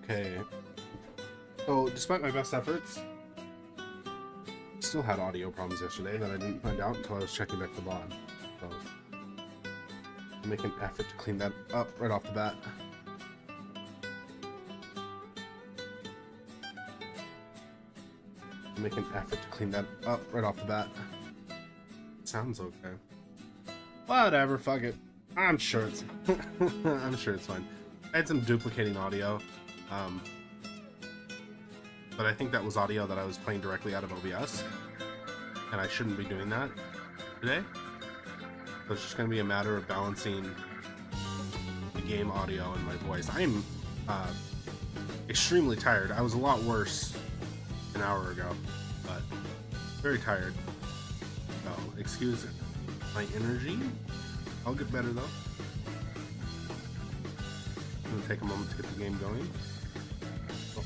Okay. So, despite my best efforts, still had audio problems yesterday that I didn't find out until I was checking back the VOD. So, I'll make an effort to clean that up right off the bat. Make an effort to clean that up right off the bat. Sounds okay. Whatever, fuck it. I'm sure it's I'm sure it's fine. I had some duplicating audio. But I think that was audio that I was playing directly out of OBS. And I shouldn't be doing that today. So it's just gonna be a matter of balancing the game audio and my voice. I am extremely tired. I was a lot worse an hour ago, but very tired. So excuse my energy. I'll get better though. I'm gonna take a moment to get the game going. Oh.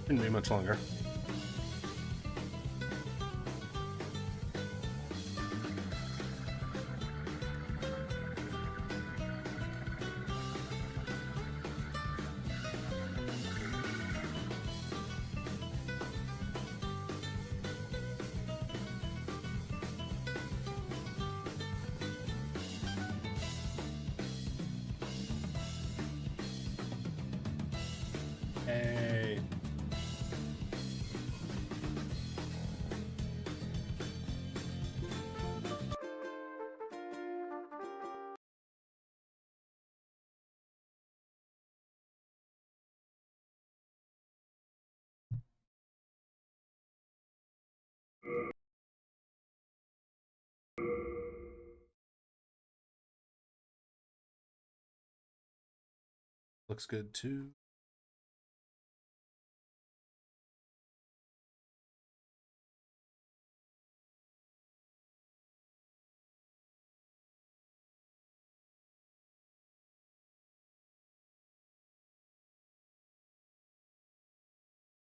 Shouldn't be much longer. Hey. Looks good too.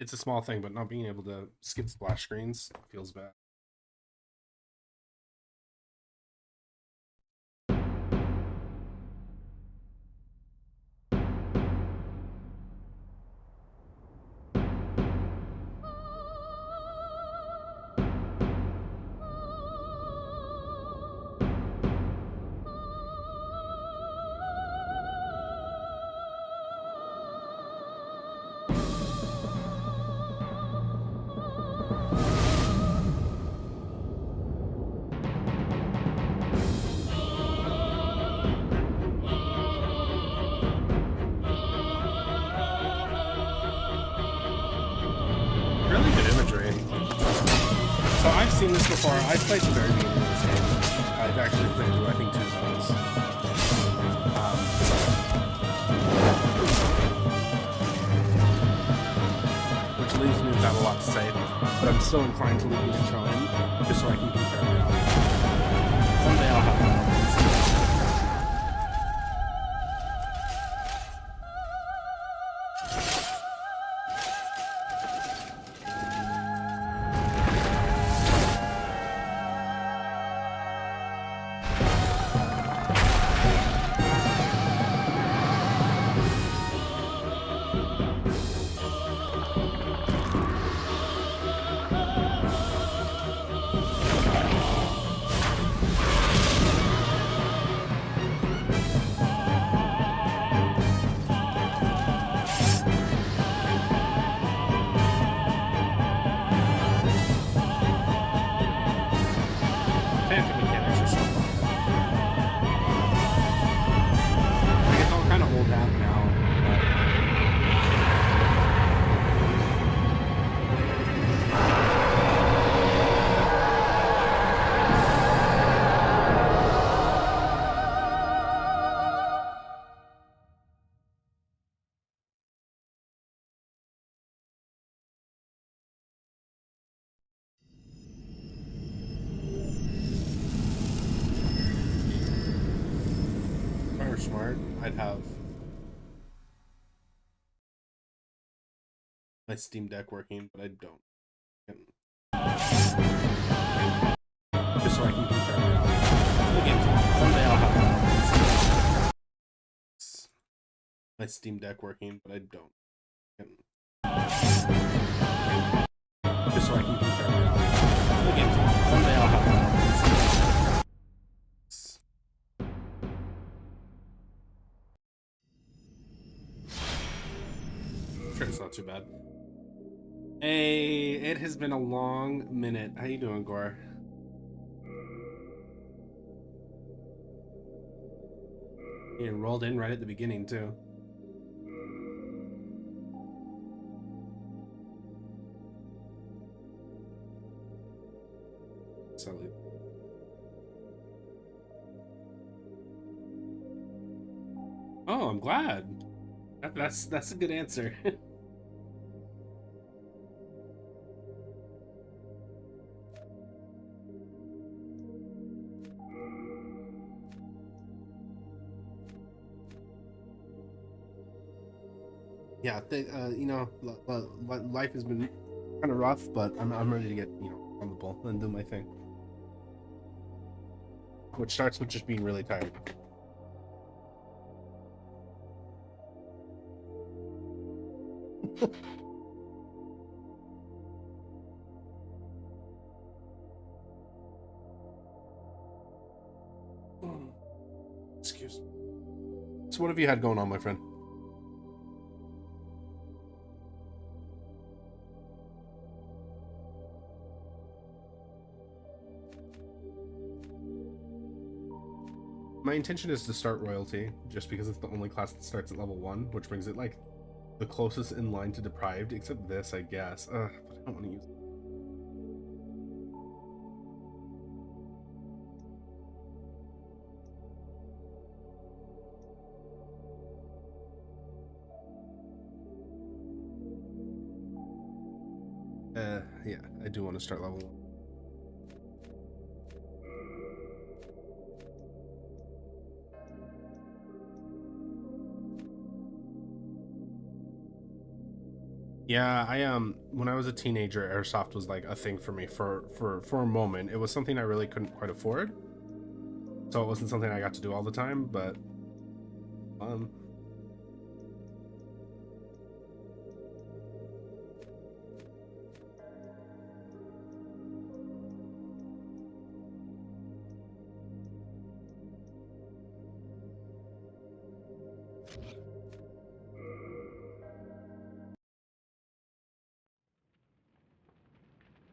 It's a small thing, but not being able to skip splash screens feels bad. So I've seen this before. I've played the very beginning of this game. I've actually played through, I think, 2 zones. Which leaves me without a lot to say, but I'm still inclined to leave the intro in, just so I can compare reality. Someday I'll have my own expansion mechanics are so fun. Like, it's all kind of old hat now. If I were smart, I'd have my Steam Deck working, but I don't. Just so I can compare the games. Someday I'll have my Steam Deck working, but I don't. Just so I can compare the games. Someday I'll have sure, it's not too bad. Hey, it has been a long minute. How you doing, Gore? You rolled in right at the beginning, too. Silly. Oh, I'm glad. That's a good answer. Yeah, you know, life has been kind of rough, but I'm ready to get, you know, on the ball and do my thing. Which starts with just being really tired. Excuse me. So what have you had going on, my friend? My intention is to start Royalty, just because it's the only class that starts at level 1, which brings it, like, the closest in line to Deprived, except this, I guess. But I don't want to use it. Yeah, I do want to start level 1. Yeah, when I was a teenager, Airsoft was like a thing for me for a moment. It was something I really couldn't quite afford. So it wasn't something I got to do all the time, but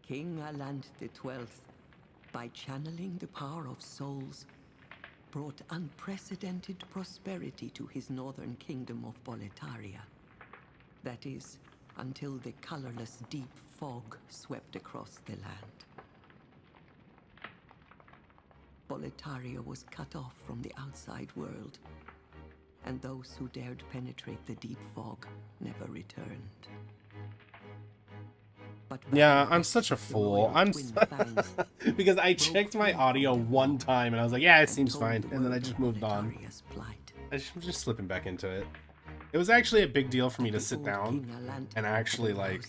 King Allant XII, by channeling the power of souls, brought unprecedented prosperity to his northern kingdom of Boletaria. That is, until the colorless deep fog swept across the land. Boletaria was cut off from the outside world, and those who dared penetrate the deep fog never returned. yeah, I'm such a fool. Because I checked my audio one time and I was like, yeah, it seems fine, and then I just moved on. I'm just slipping back into it. It was actually a big deal for me to sit down and actually, like,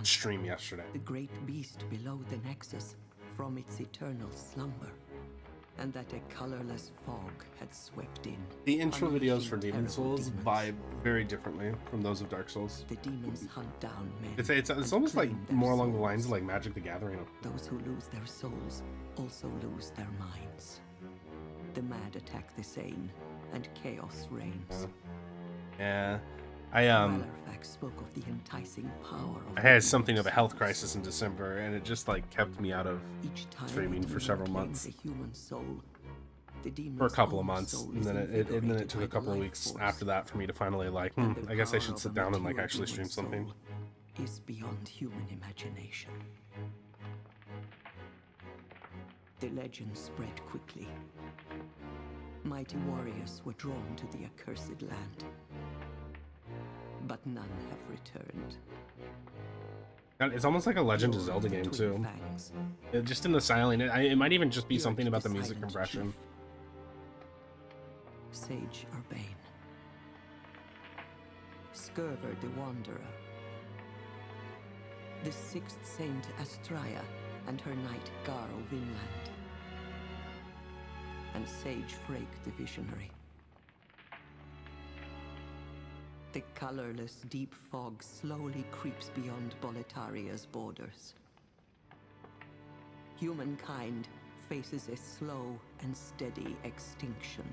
stream yesterday. The great beast below the Nexus from its eternal slumber, and that a colorless fog had swept in. The intro videos for Demon Souls vibe very differently from those of Dark Souls. The demons hunt down men. It's almost like more along the lines of like Magic the Gathering. Those who lose their souls also lose their minds. The mad attack the sane, and chaos reigns. Yeah. I Malarfax spoke of the enticing power of I had the something of a demon's health thoughts. crisis in December, and it just like kept me out of Each time streaming a for demon several claims months. a human soul, the demon's For a couple of own months, soul and is then invigorated it took by a couple the of life weeks force, after that for me to finally like, and the I guess I power should of sit a down and like mature actually human stream something. soul is beyond human imagination. The legend spread quickly. Mighty warriors were drawn to the accursed land, but none have returned. And it's almost like a Legend of Lord Zelda of the game Twin too. Fangs, Just in the styling, it might even just be Björk something about the the music Silent compression. Chief, Sage Urbane, Skurver the Wanderer, the Sixth Saint Astraea and her knight Garl Vinland, and Sage Frake the Visionary. The colorless deep fog slowly creeps beyond Boletaria's borders. Humankind faces a slow and steady extinction.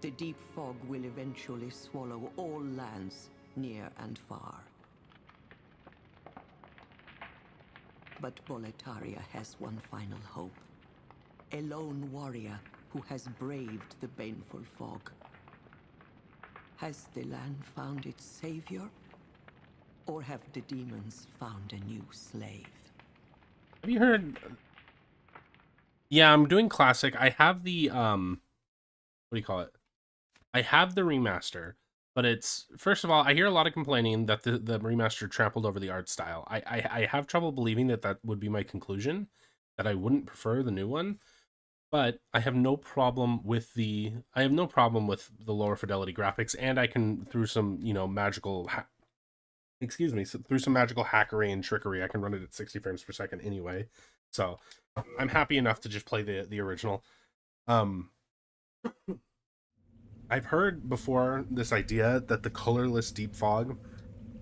The deep fog will eventually swallow all lands near and far. But Boletaria has one final hope. A lone warrior who has braved the baneful fog. Has the land found its savior? Or have the demons found a new slave? Have you heard? Yeah, I'm doing classic. I have the what do you call it? I have the remaster, but it's, first of all, I hear a lot of complaining that the remaster trampled over the art style. I have trouble believing that that would be my conclusion, that I wouldn't prefer the new one. But I have no problem with the lower fidelity graphics, and I can, through some magical through some magical hackery and trickery, I can run it at 60 frames per second anyway. So I'm happy enough to just play the original. I've heard before this idea that the colorless deep fog,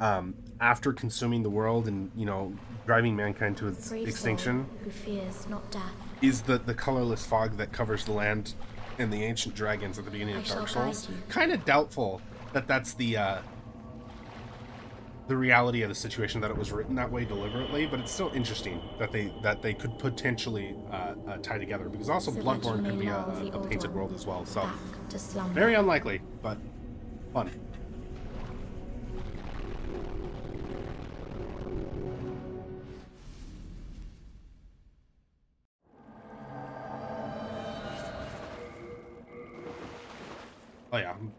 after consuming the world and driving mankind to its extinction, who fears not death, is the colorless fog that covers the land and the ancient dragons at the beginning of Dark Souls. Kind of doubtful that that's the reality of the situation, that it was written that way deliberately, but it's still interesting that they could potentially tie together, because also Bloodborne could be a painted world as well. So very unlikely, but fun.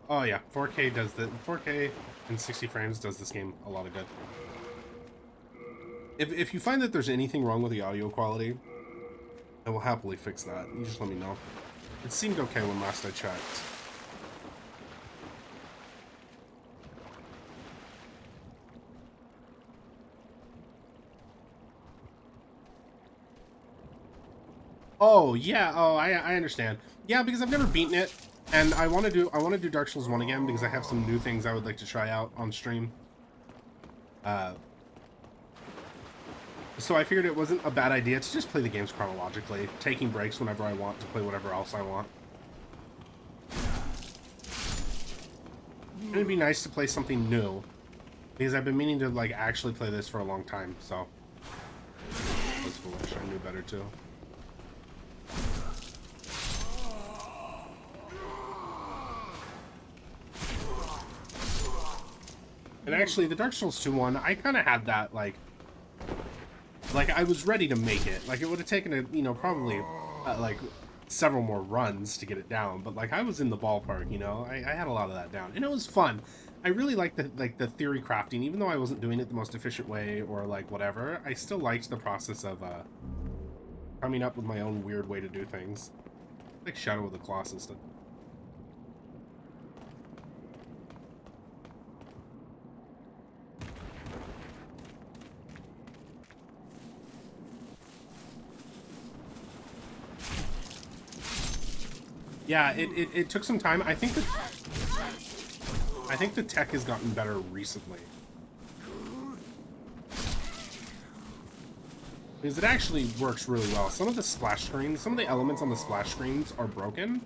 Oh yeah, 4K and 60 frames does this game a lot of good. If you find that there's anything wrong with the audio quality, I will happily fix that. You just let me know. It seemed okay when last I checked. Oh yeah, I understand. Yeah, because I've never beaten it. And I want to do Dark Souls 1 again, because I have some new things I would like to try out on stream. So I figured it wasn't a bad idea to just play the games chronologically, taking breaks whenever I want to play whatever else I want. It'd be nice to play something new, because I've been meaning to like actually play this for a long time. So I was foolish. I knew better too. And actually, the Dark Souls 2 one, I kind of had that, like I was ready to make it. Like, it would have taken a, probably, like, several more runs to get it down. But, like, I was in the ballpark, I had a lot of that down. And it was fun. I really liked the theory crafting, even though I wasn't doing it the most efficient way or, like, whatever. I still liked the process of, coming up with my own weird way to do things. Like Shadow of the Colossus did. Yeah, it took some time. I think the tech has gotten better recently. Because it actually works really well. Some of the splash screens, some of the elements on the splash screens are broken.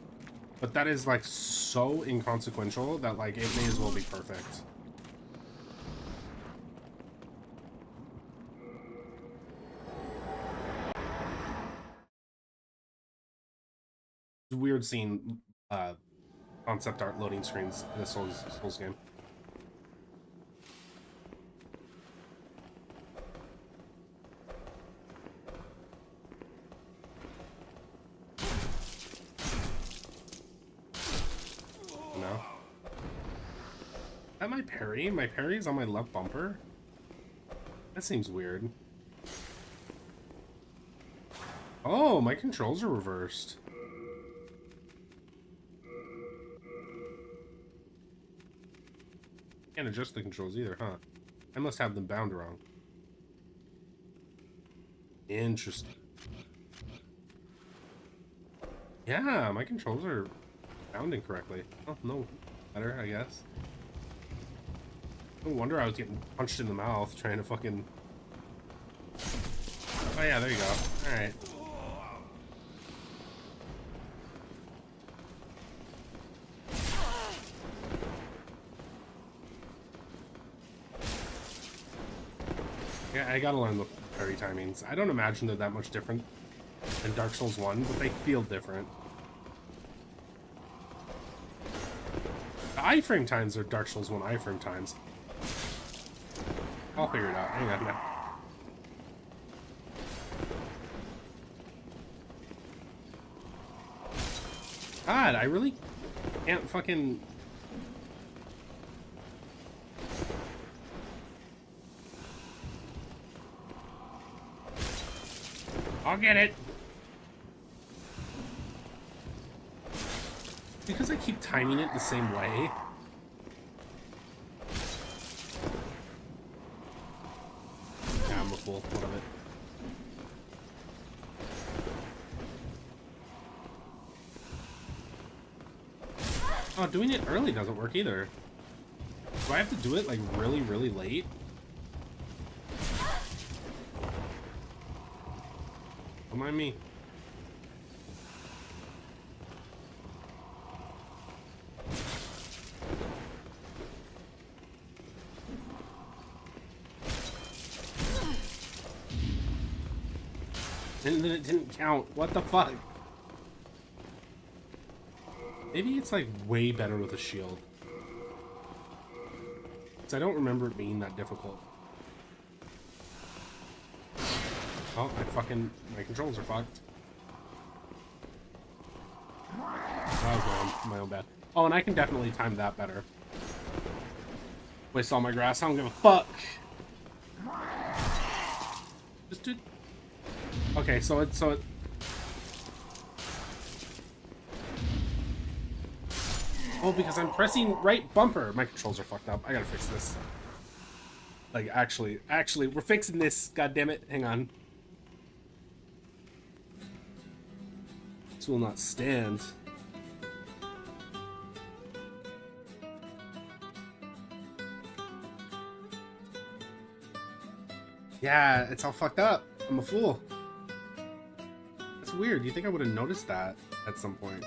But that is like so inconsequential that like it may as well be perfect. It's weird seeing concept art loading screens in a Souls game. No. Is that my parry? My parry is on my left bumper? That seems weird. Oh, my controls are reversed. Can't adjust the controls either, huh? I must have them bound wrong. Interesting. Yeah, my controls are bound incorrectly. Oh, no better, I guess. No wonder I was getting punched in the mouth trying to fucking... Oh yeah, there you go. Alright. Yeah, I gotta learn the parry timings. I don't imagine they're that much different than Dark Souls 1, but they feel different. The iframe times are Dark Souls 1 iframe times. I'll figure it out. Hang on now. God, I really can't fucking... I'll get it. Because I keep timing it the same way. Yeah, I'm a fool. What of it? Oh, doing it early doesn't work either. Do I have to do it like really, really late? Don't mind me. And then it didn't count. What the fuck? Maybe it's like way better with a shield. Because I don't remember it being that difficult. Oh, my controls are fucked. That was my own bad. Oh, and I can definitely time that better. Waste all my grass, I don't give a fuck. Just do... Okay, so it... Oh, because I'm pressing right bumper. My controls are fucked up. I gotta fix this. Like, actually, we're fixing this. God damn it. Hang on. This will not stand. Yeah, it's all fucked up. I'm a fool. That's weird. You think I would have noticed that at some point?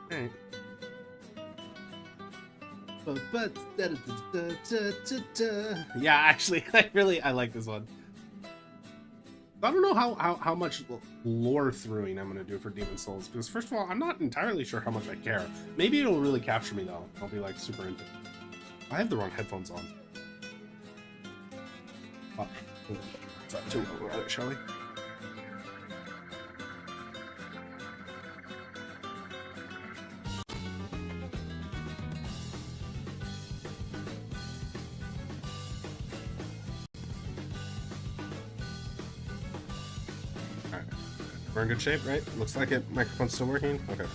Hey. Yeah, actually, I like this one. I don't know how much lore throughing I'm gonna do for Demon's Souls, because first of all, I'm not entirely sure how much I care. Maybe it'll really capture me though. I'll be like super into it. I have the wrong headphones on. Oh, let's do it, shall we? Alright. We're in good shape, right? Looks like it. Microphone's still working? Okay.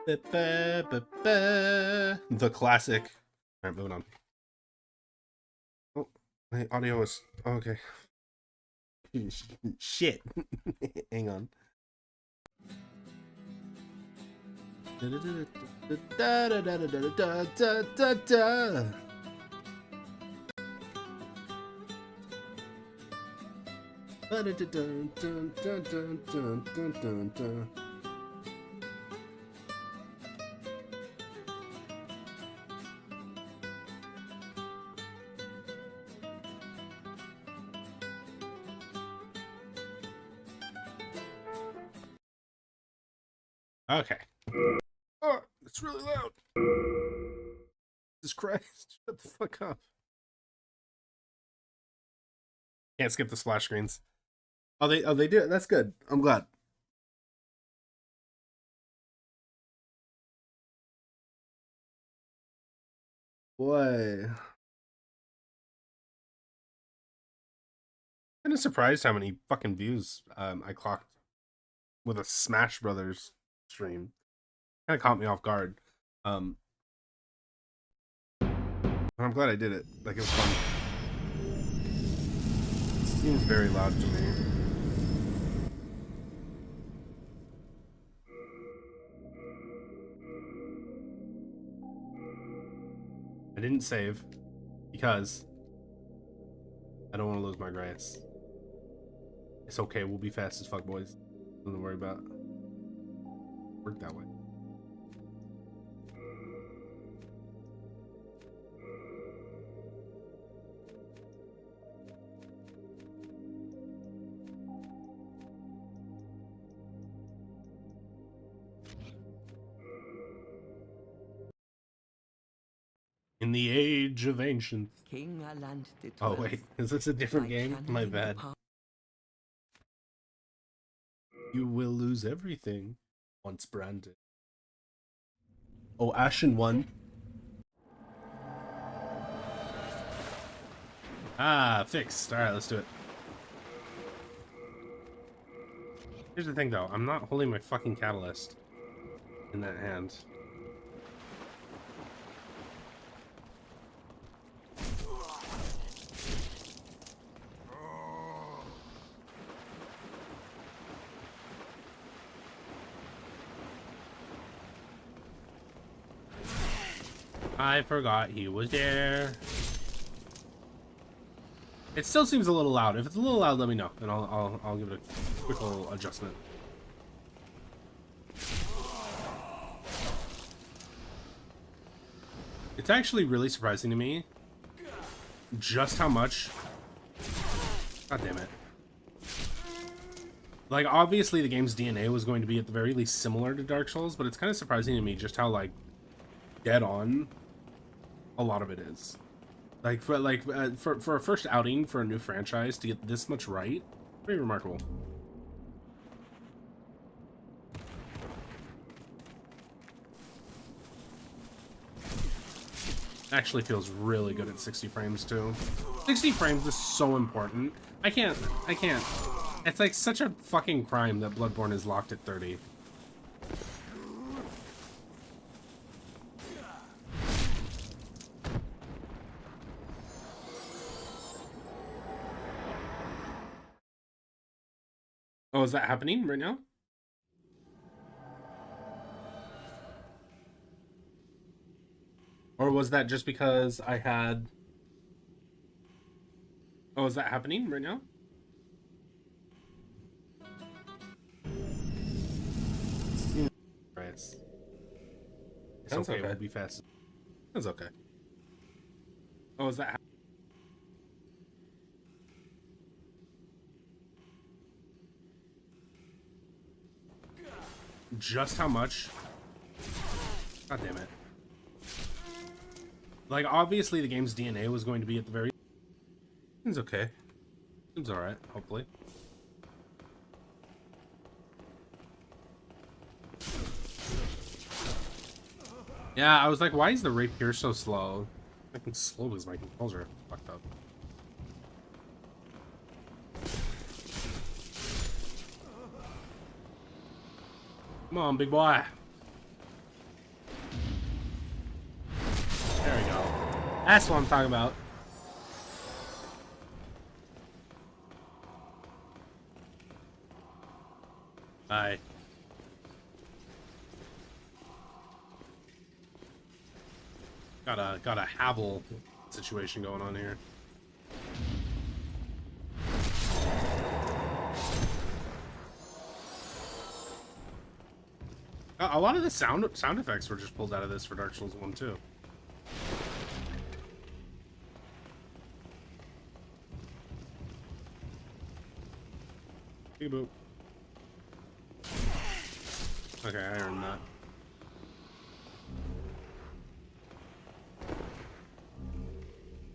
The classic. Alright, moving on. Oh, my audio is... Oh, okay. Shit. Hang on. Okay. Oh, it's really loud. Jesus Christ. Shut the fuck up. Can't skip the splash screens. Oh, they do it. That's good. I'm glad. Boy. Kind of surprised how many fucking views I clocked with a Smash Brothers stream. Kind of caught me off guard. But I'm glad I did it. Like, it was fun. It seems very loud to me. I didn't save because I don't want to lose my grass. It's okay, we'll be fast as fuck, boys. Nothing to worry about. Work that way. In the age of ancient. King Allant the 12th. Oh wait, is this a different game? My bad. You will lose everything once branded. Oh, Ashen won. Ah, fixed. Alright, let's do it. Here's the thing though, I'm not holding my fucking catalyst in that hand. I forgot he was there. It still seems a little loud. If it's a little loud, let me know, and I'll give it a quick little adjustment. It's actually really surprising to me just how much. God damn it. Like, obviously the game's DNA was going to be at the very least similar to Dark Souls, but it's kind of surprising to me just how, like, dead on a lot of it is. Like, for a first outing for a new franchise to get this much right, pretty remarkable. Actually feels really good at 60 frames too. 60 frames is so important. I can't. It's like such a fucking crime that Bloodborne is locked at 30. Oh, is that happening right now? Or was that just because I had... Oh, is that happening right now? Right. It's okay, we'll be fast. That's okay. Oh, is that... Just how much? God damn it. Like, obviously the game's DNA was going to be at the very... Seems okay. Seems alright, hopefully. Yeah, I was like, why is the rapier so slow? I can slow because my controls are fucked up. Come on, big boy. There we go. That's what I'm talking about. Bye. Got a Havel situation going on here. A lot of the sound effects were just pulled out of this for Dark Souls 1 too. Boop. Okay, I earned that.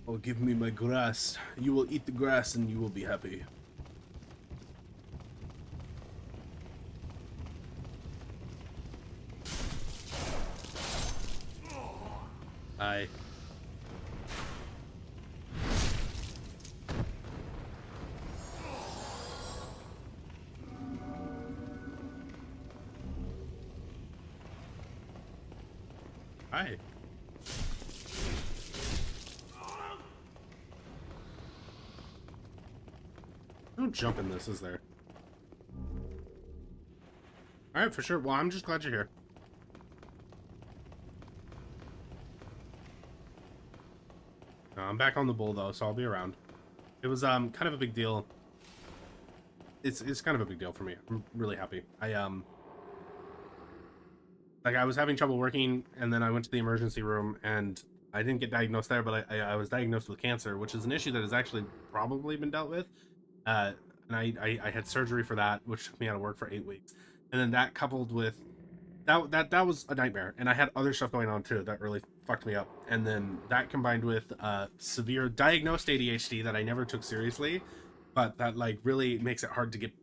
Oh, give me my grass. You will eat the grass and you will be happy. Hi. Hi. Don't jump in this, is there? Alright, for sure. Well, I'm just glad you're here. I'm back on the bull though, so I'll be around. It was kind of a big deal. It's kind of a big deal for me. I'm really happy. Like I was having trouble working, and then I went to the emergency room, and I didn't get diagnosed there, but I was diagnosed with cancer, which is an issue that has actually probably been dealt with. And I had surgery for that, which took me out of work for 8 weeks, and then that coupled with that was a nightmare, and I had other stuff going on too that really fucked me up, and then that combined with severe diagnosed ADHD that I never took seriously, but that like really makes it hard to get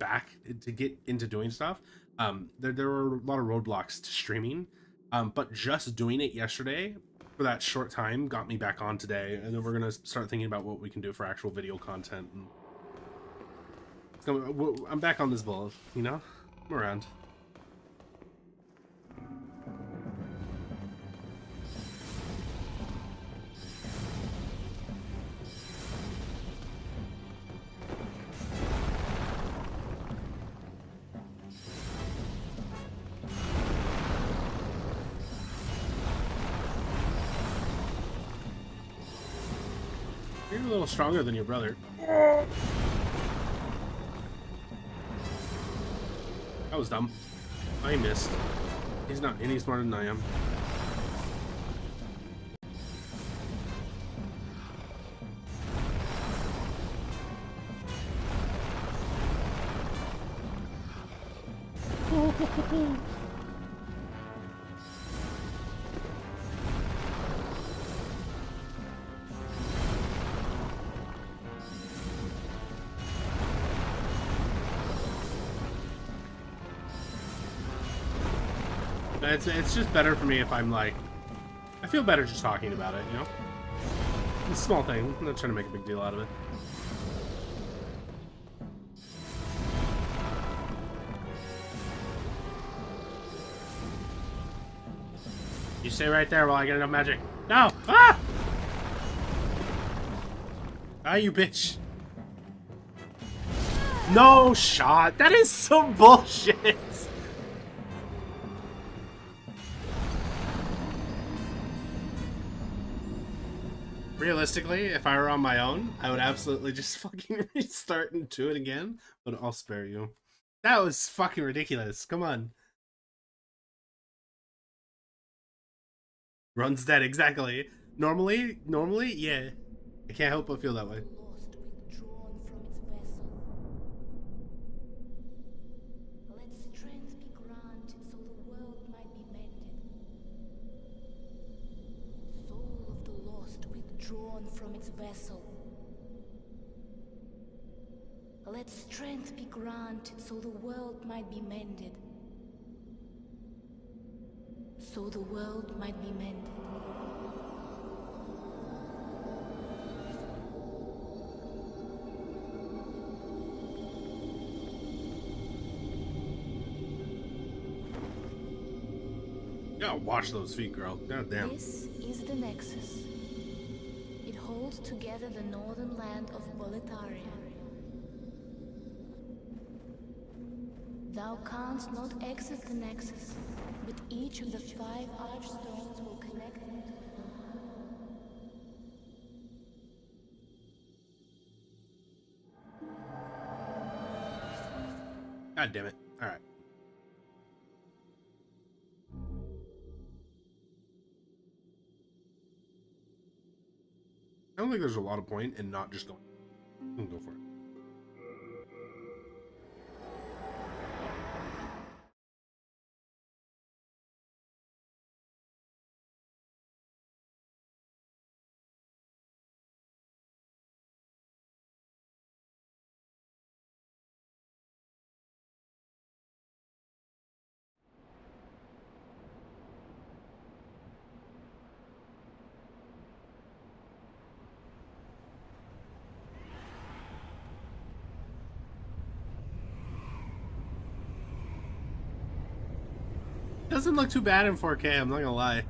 into doing stuff. There were a lot of roadblocks to streaming, but just doing it yesterday for that short time got me back on today, and then we're gonna start thinking about what we can do for actual video content. And so I'm back on this bull, you know. I'm around. You're a little stronger than your brother. That was dumb. I missed. He's not any smarter than I am. It's just better for me if I'm like, I feel better just talking about it, you know? It's a small thing. I'm not trying to make a big deal out of it. You stay right there while I get enough magic. No! Ah! Ah, you bitch. No shot. That is some bullshit. Realistically, if I were on my own, I would absolutely just fucking restart and do it again, but I'll spare you. That was fucking ridiculous. Come on. Run's dead, exactly. Normally, yeah. I can't help but feel that way. Lost, withdrawn from its vessel. Let strength be granted so the world might be mended. Soul of the lost, withdrawn from its vessel. Let strength be granted so the world might be mended. So the world might be mended. You gotta watch those feet, girl. God damn. This is the Nexus. It holds together the northern land of Boletaria. Thou canst not access the Nexus, but each of the 5 archstones will connect them to God damn it. Alright. don't think there's a lot of point in not just going. You can go for it. Doesn't look too bad in 4K, I'm not gonna lie.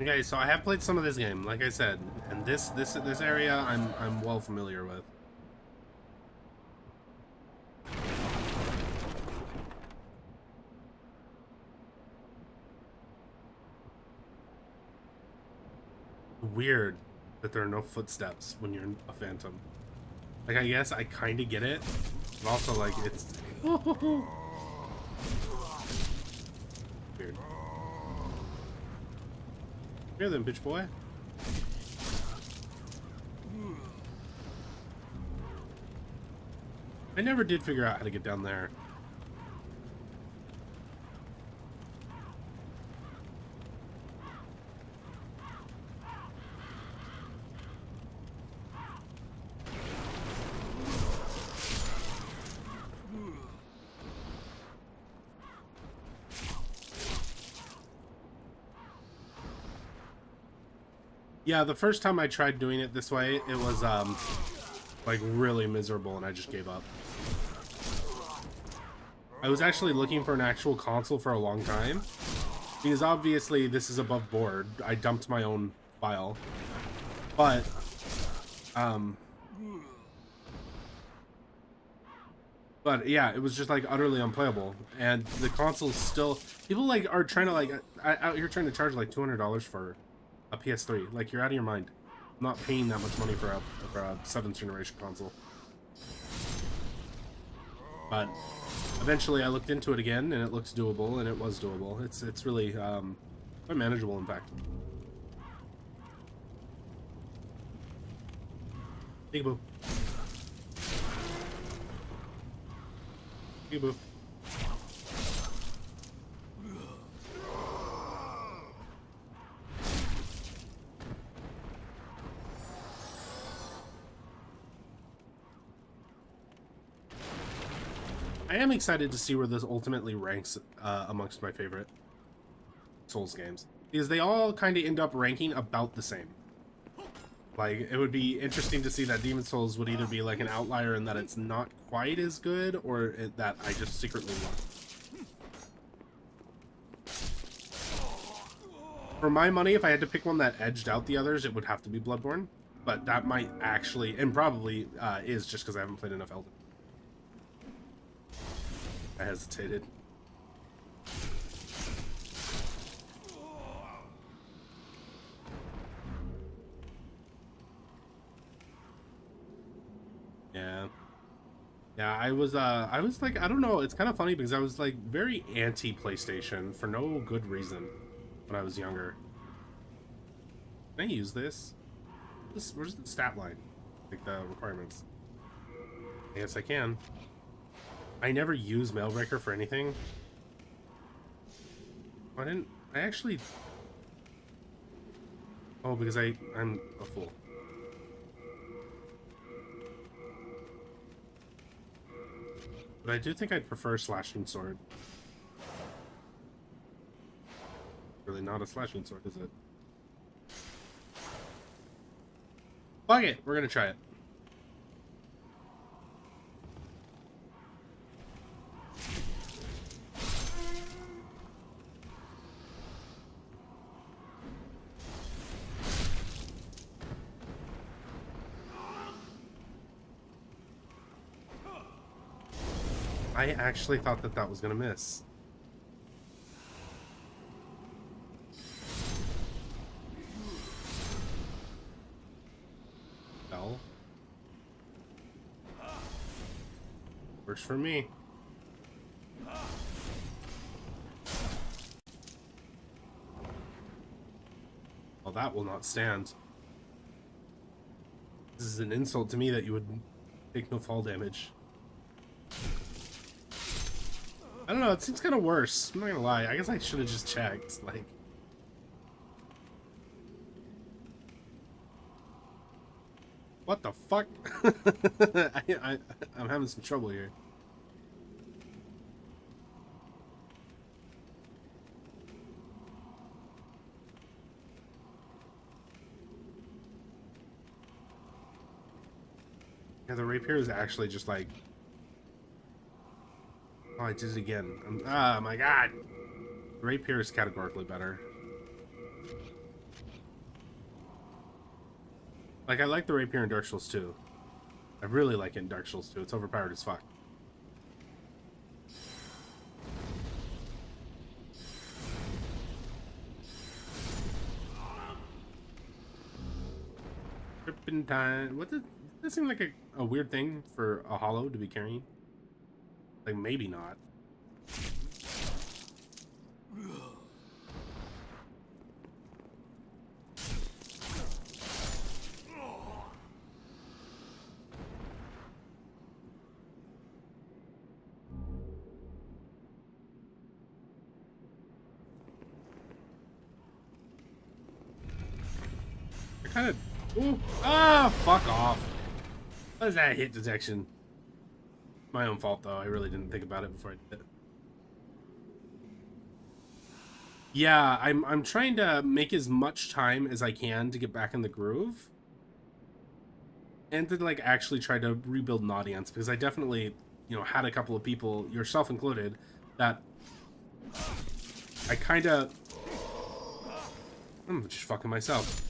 Okay, so I have played some of this game, like I said, and this area I'm well familiar with. Weird that there are no footsteps when you're a phantom. Like, I guess I kind of get it, but also like it's weird. Here then, bitch boy. I never did figure out how to get down there. Yeah, the first time I tried doing it this way, it was like really miserable and I just gave up. I was actually looking for an actual console for a long time because obviously this is above board. I dumped my own file. But yeah, it was just like utterly unplayable, and the console's still, people like are trying to like out here trying to charge like $200 for a PS3. Like, you're out of your mind. I'm not paying that much money for a 7th generation console. But eventually I looked into it again and it looks doable, and it was doable. It's really quite manageable, in fact. Peekaboo. Peekaboo. I am excited to see where this ultimately ranks amongst my favorite Souls games, because they all kind of end up ranking about the same. Like, it would be interesting to see that Demon's Souls would either be like an outlier in that it's not quite as good, or that I just secretly love. For my money, if I had to pick one that edged out the others, it would have to be Bloodborne. But that might actually, and probably is just because I haven't played enough Elden. I hesitated. Yeah, I was like, I don't know, it's kind of funny because I was like very anti PlayStation for no good reason when I was younger. Can I use this? Where's the stat line? Like the requirements. I guess I can. I never use Mailbreaker for anything. I actually... Oh, because I'm a fool. But I do think I'd prefer slashing sword. Really not a slashing sword, is it? Fuck it, we're gonna try it. I actually thought that that was gonna miss. Works for me. Well, that will not stand. This is an insult to me that you would take no fall damage. I don't know, it seems kind of worse. I'm not gonna lie. I guess I should have just checked. Like, what the fuck? I'm having some trouble here. Yeah, the rapier is actually just like... Oh, I did it again. Oh my god! The rapier is categorically better. Like, I like the rapier in Dark Souls 2. I really like it in Dark Souls 2. It's overpowered as fuck. Turpentine. What did that seem like a weird thing for a hollow to be carrying? Like, maybe not. I kind of... Ooh! Ah! Fuck off! What is that hit detection? My own fault, though. I really didn't think about it before I did it. Yeah, I'm trying to make as much time as I can to get back in the groove. And to, like, actually try to rebuild an audience. Because I definitely, you know, had a couple of people, yourself included, that I kind of... I'm just fucking myself.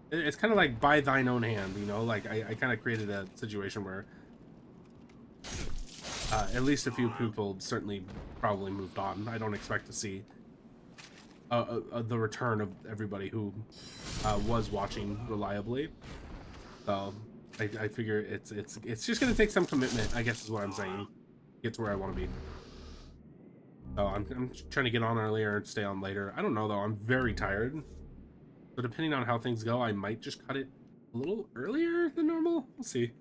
It's kind of like by thine own hand, you know? Like, I kind of created a situation where at least a few people certainly probably moved on. I don't expect to see the return of everybody who was watching reliably. So I figure it's just gonna take some commitment, I guess is what I'm saying, to get to where I want to be. So I'm trying to get on earlier and stay on later. I don't know though. I'm very tired. So depending on how things go, I might just cut it a little earlier than normal. We'll see.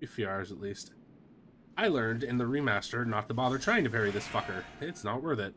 A few hours at least. I learned in the remaster not to bother trying to parry this fucker. It's not worth it.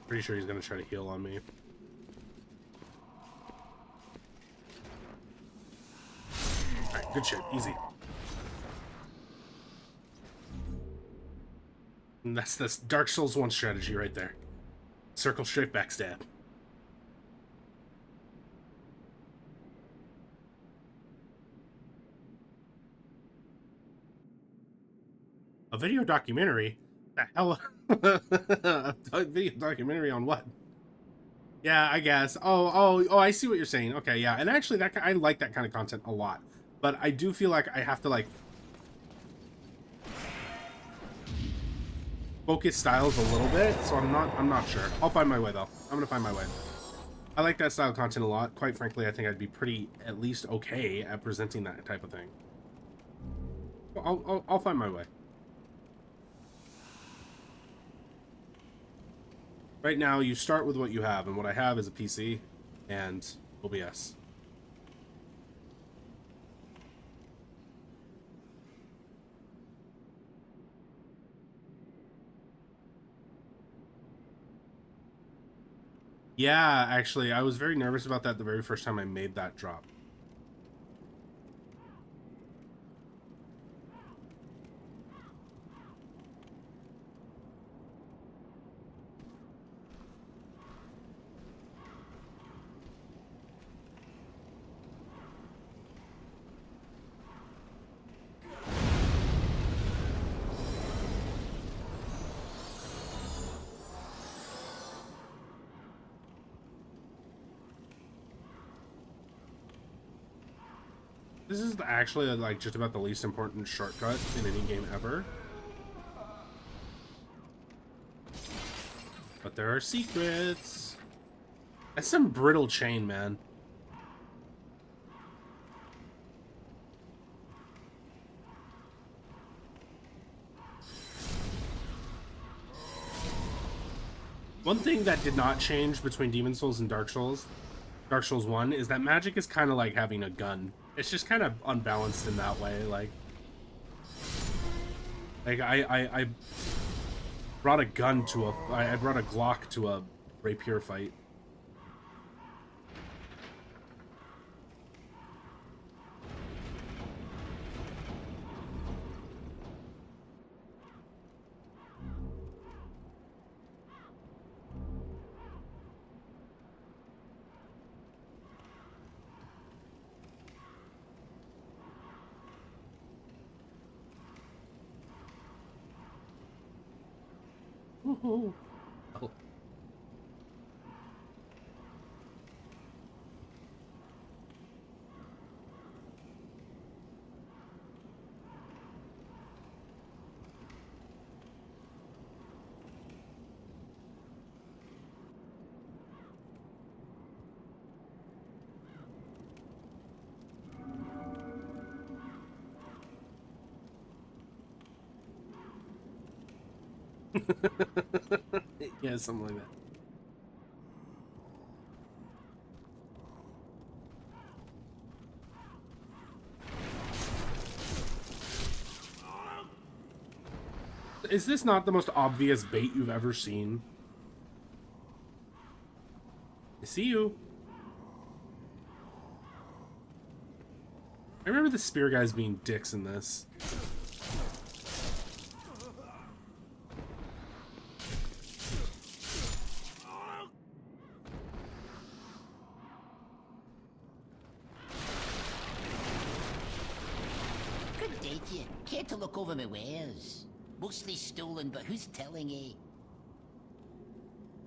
Pretty sure he's gonna try to heal on me. Alright, good shit. Easy. And that's Dark Souls 1 strategy right there. Circle straight backstab. A video documentary? The hell? A video documentary on what? Yeah, I guess. Oh, I see what you're saying. Okay, yeah. And actually, that I like that kind of content a lot. But I do feel like I have to, like, focus styles a little bit, so I'm not sure. I'll find my way though. I'm gonna find my way. I like that style of content a lot. Quite frankly, I think I'd be pretty, at least okay at presenting that type of thing. I'll find my way. Right now, you start with what you have, and what I have is a PC and OBS. Yeah, actually, I was very nervous about that the very first time I made that drop. This is actually like just about the least important shortcut in any game ever. But there are secrets. That's some brittle chain, man. One thing that did not change between Demon Souls and Dark Souls 1, is that magic is kind of like having a gun. It's just kind of unbalanced in that way. Like I brought a gun to I brought a Glock to a rapier fight. Woohoo! Oh. Yeah, something like that. Is this not the most obvious bait you've ever seen? I see you. I remember the spear guys being dicks in this. Good day to you. Care to look over my wares? Mostly stolen, but who's telling, eh?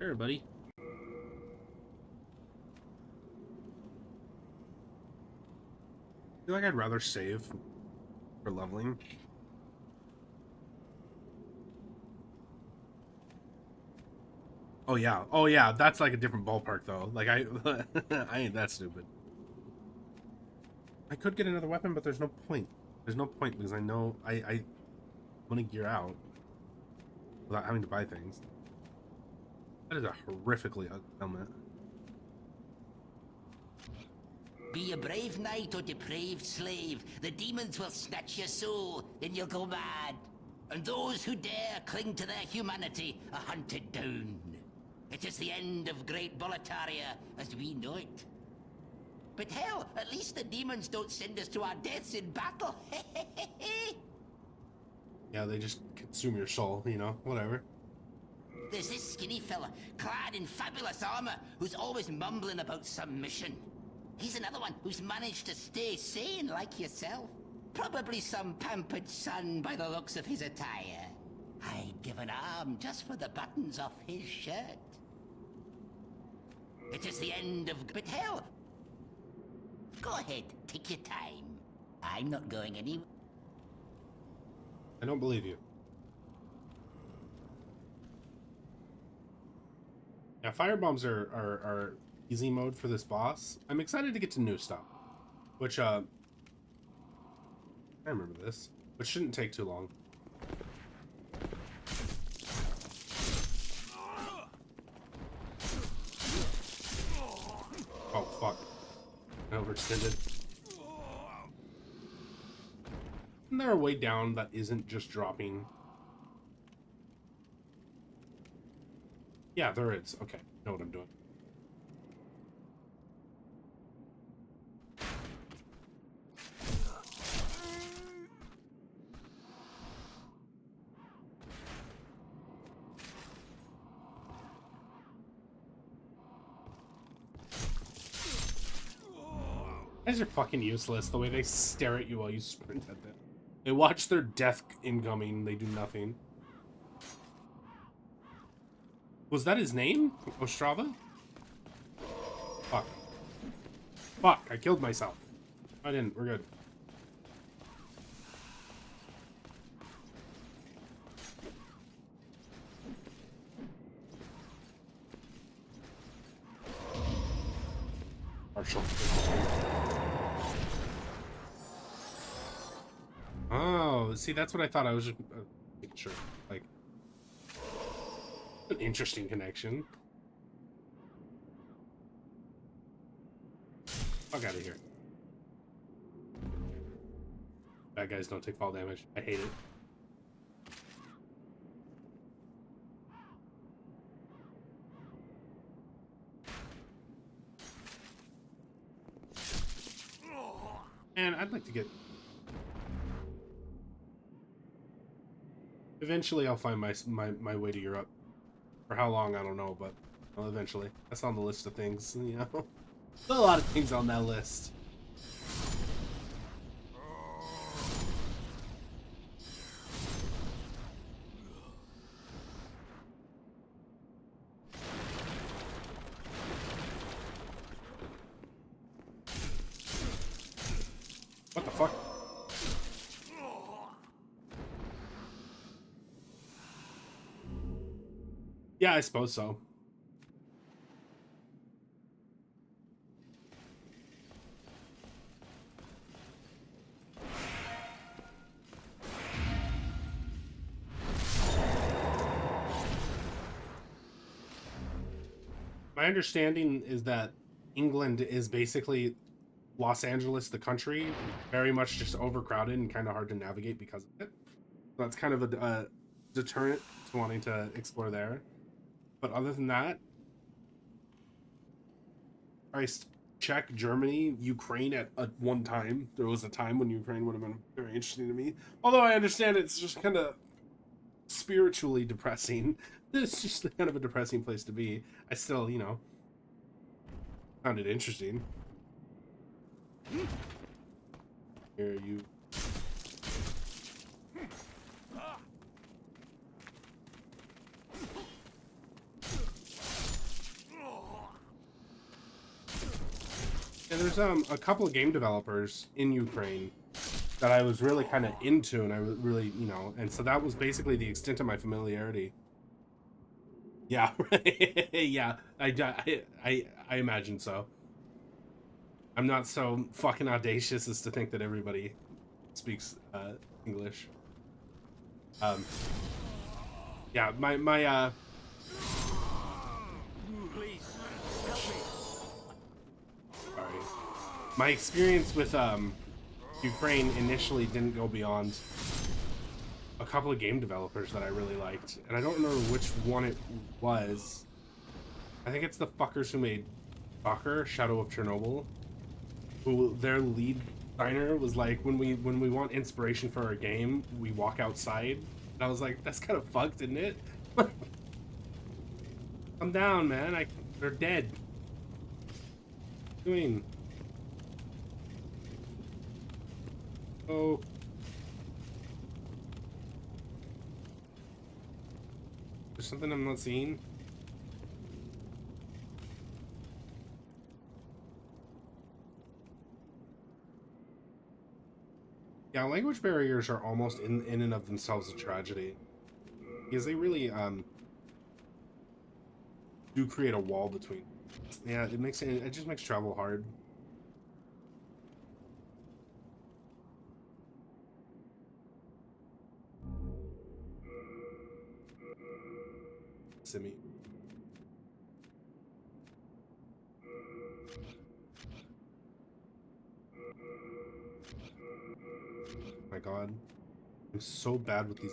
Sure, buddy. I feel like I'd rather save for leveling. Oh yeah, that's like a different ballpark though. Like I ain't that stupid. I could get another weapon, but there's no point. There's no point because I know I want to gear out without having to buy things. That is a horrifically ugly helmet. Be a brave knight or depraved slave, the demons will snatch your soul, then you'll go mad. And those who dare cling to their humanity are hunted down. It is the end of Great Boletaria as we know it. But hell, at least the demons don't send us to our deaths in battle. Yeah, they just consume your soul, you know, whatever. There's this skinny fella, clad in fabulous armor, who's always mumbling about some mission. He's another one who's managed to stay sane like yourself. Probably some pampered son by the looks of his attire. I'd give an arm just for the buttons off his shirt. It is the end of... But hell! Go ahead, take your time. I'm not going anywhere. I don't believe you. Yeah, firebombs are easy mode for this boss. I'm excited to get to new stuff, which I remember this, which shouldn't take too long. Oh fuck! I overextended. Isn't there a way down that isn't just dropping? Yeah, there is. Okay, know what I'm doing. Guys are fucking useless, the way they stare at you while you sprint at them. They watch their death incoming, they do nothing. Was that his name? Ostrava? Fuck. Fuck, I killed myself. I didn't, we're good. Partial. Oh, see, that's what I thought. I was just making sure. Like, an interesting connection. Fuck out of here. Bad guys don't take fall damage. I hate it. And I'd like to get... Eventually I'll find my way to Europe. For how long, I don't know, but well, eventually. That's on the list of things, you know? There's a lot of things on that list. What the fuck? Yeah, I suppose so. My understanding is that England is basically Los Angeles, the country, very much just overcrowded and kind of hard to navigate because of it. So that's kind of a deterrent to wanting to explore there. But other than that, Christ, Czech, Germany, Ukraine at one time. There was a time when Ukraine would have been very interesting to me. Although I understand it's just kind of spiritually depressing. It's just kind of a depressing place to be. I still, you know, found it interesting. Here you... And there's a couple of game developers in Ukraine that I was really kind of into, and I was really, you know, and so that was basically the extent of my familiarity. Yeah, right. Yeah, I imagine so. I'm not so fucking audacious as to think that everybody speaks English. Yeah, my Please, help me. sorry. My experience with Ukraine initially didn't go beyond a couple of game developers that I really liked, and I don't remember which one it was. I think it's the fuckers who made Stalker, Shadow of Chernobyl, who their lead designer was like, when we want inspiration for our game, we walk outside. And I was like, that's kind of fucked, isn't it? Come down, man. They're dead. What are you doing? Oh. There's something I'm not seeing. Yeah, language barriers are almost in and of themselves a tragedy, because they really do create a wall between. Yeah, it just makes travel hard. Simi. My God, I'm so bad with these.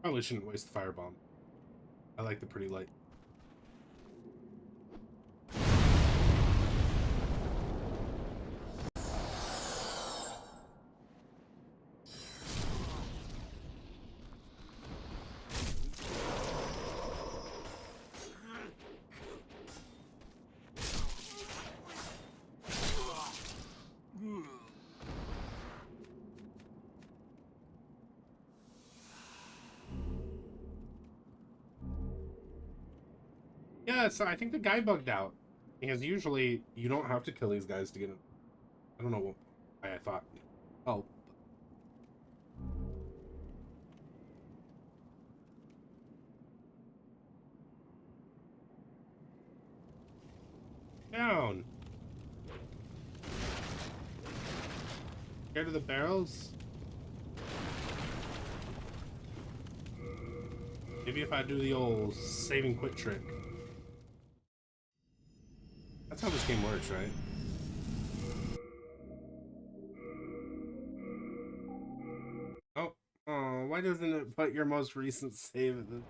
Probably shouldn't waste the firebomb. I like the pretty light. Yeah, so I think the guy bugged out. Because usually you don't have to kill these guys to get in. I don't know why I thought. Oh. Down. Scared of the barrels? Maybe if I do the old save and quit trick. That's how this game works, right? Oh, why doesn't it put your most recent save at the...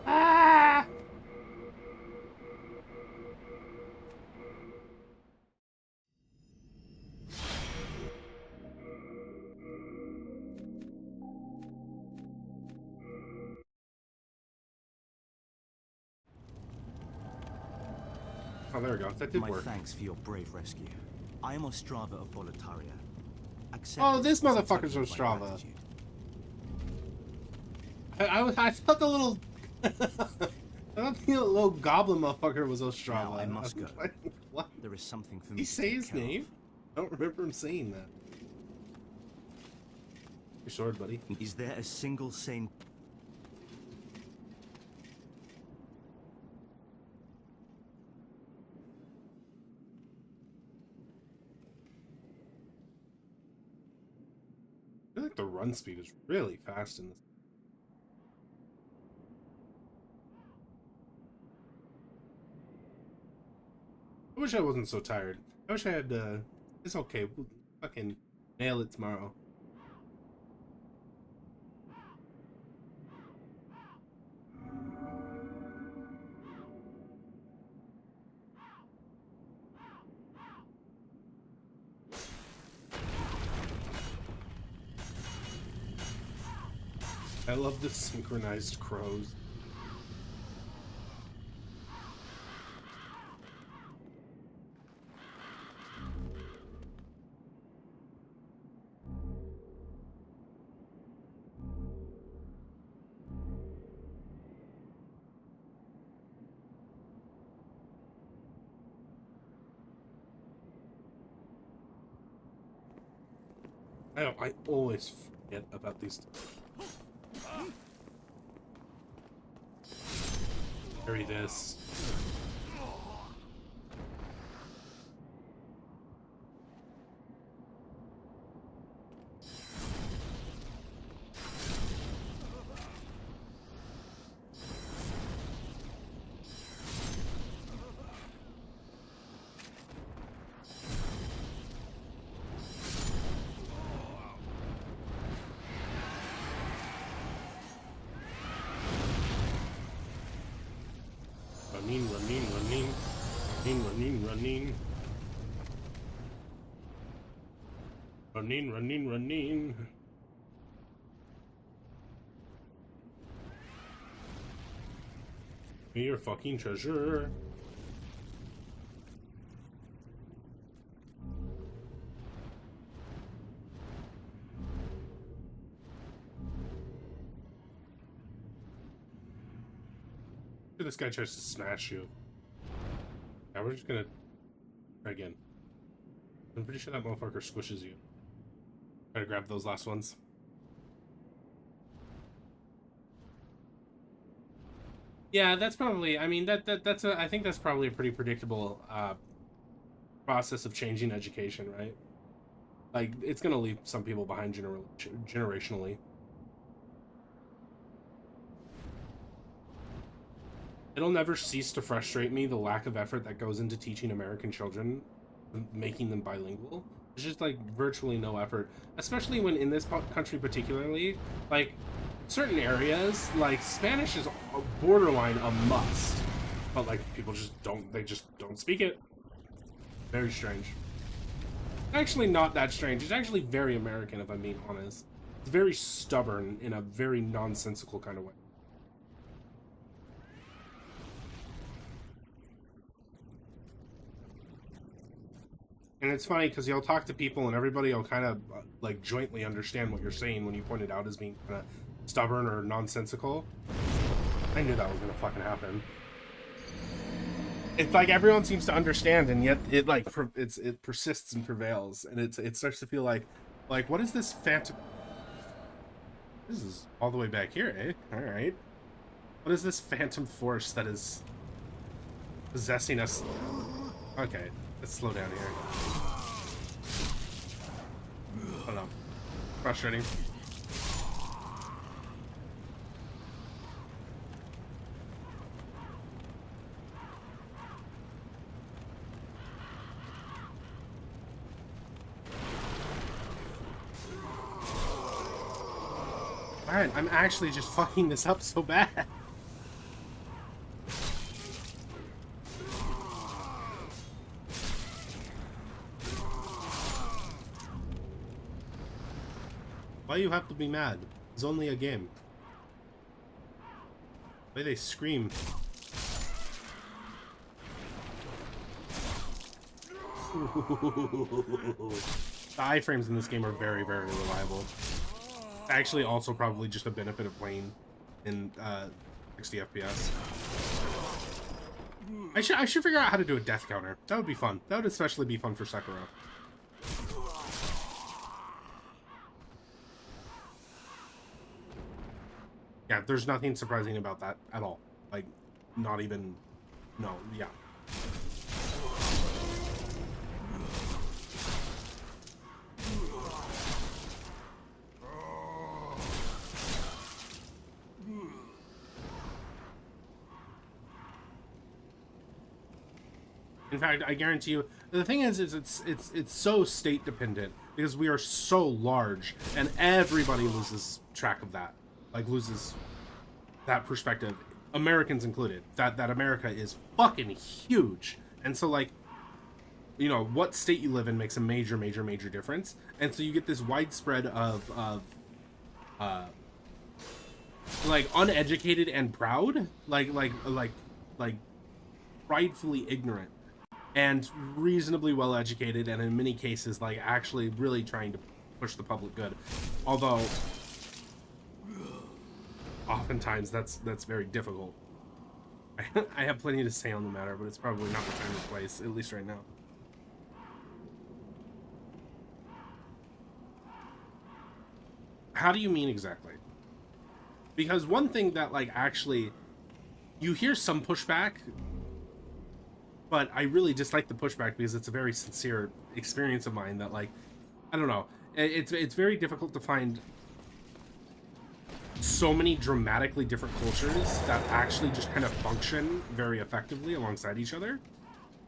Ah! Oh, there we go. That did My work. thanks for your brave rescue. I am Ostrava of Boletaria. Accept Oh, this as a motherfucker's token of my Ostrava. gratitude. I thought the little... I thought the little goblin motherfucker was Ostrava. Now I must go. Like, what? There is something for Did me he to say take his care of. name? I don't remember him saying that. Your sword, buddy. Is there a single sane... I feel like the run speed is really fast in this. I wish I wasn't so tired. I wish I had, it's okay. We'll fucking nail it tomorrow. I love the synchronized crows. I always forget about these. Carry this. Running, running, running. Running, running, running. Running, running, running. Give me your fucking treasure. This guy tries to smash you. Yeah, we're just gonna try again. I'm pretty sure that motherfucker squishes you. Try to grab those last ones. Yeah, that's probably. I mean, that's a. I think that's probably a pretty predictable process of changing education, right? Like, it's gonna leave some people behind generationally. It'll never cease to frustrate me, the lack of effort that goes into teaching American children, making them bilingual. There's just, like, virtually no effort. Especially when, in this country particularly, like, certain areas, like, Spanish is borderline a must. But, like, people just don't speak it. Very strange. Actually not that strange. It's actually very American, if I'm being honest. It's very stubborn in a very nonsensical kind of way. And it's funny because you'll talk to people and everybody will kind of like jointly understand what you're saying when you point it out as being kind of stubborn or nonsensical. I knew that was gonna fucking happen. It's like everyone seems to understand, and yet it like it persists and prevails, and it starts to feel like what is this phantom? This is all the way back here, eh? All right. What is this phantom force that is possessing us? Okay, let's slow down here. Hold on. Frustrating. Alright, I'm actually just fucking this up so bad. Why you have to be mad? It's only a game. Why they scream. The iframes in this game are very, very reliable. Actually, also probably just a benefit of playing in 60 FPS. I should figure out how to do a death counter. That would be fun. That would especially be fun for Sekiro. Yeah, there's nothing surprising about that at all. Like, not even... No, yeah. In fact, I guarantee you, the thing is it's so state dependent because we are so large, and everybody loses track of that. Like, loses that perspective, Americans included. That America is fucking huge, and so, like, you know, what state you live in makes a major difference, and so you get this widespread of like uneducated and proud, like pridefully ignorant, and reasonably well educated, and in many cases like actually really trying to push the public good, although oftentimes that's very difficult. I have plenty to say on the matter, but it's probably not the time or place, at least right now. How do you mean exactly? Because one thing that, like, actually you hear some pushback, but I really dislike the pushback because it's a very sincere experience of mine that, like, I don't know, it's very difficult to find so many dramatically different cultures that actually just kind of function very effectively alongside each other.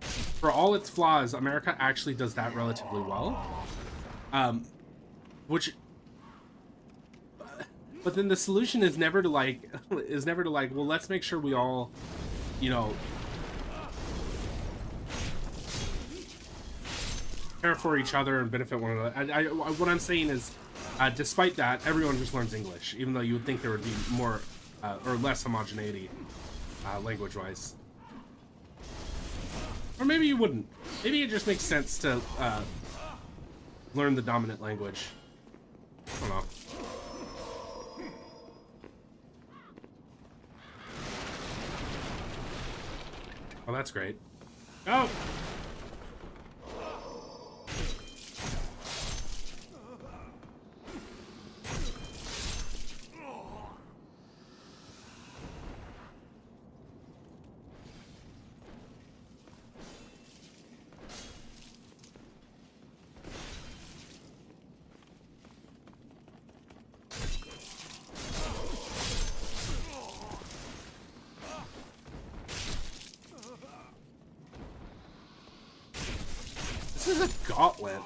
For all its flaws, America actually does that relatively well. But then the solution is never to like, well, let's make sure we all, you know, care for each other and benefit one another. What I'm saying is, despite that, everyone just learns English, even though you would think there would be more or less homogeneity language-wise. Or maybe you wouldn't. Maybe it just makes sense to learn the dominant language. I don't know. Oh, that's great. Go! This is a gauntlet.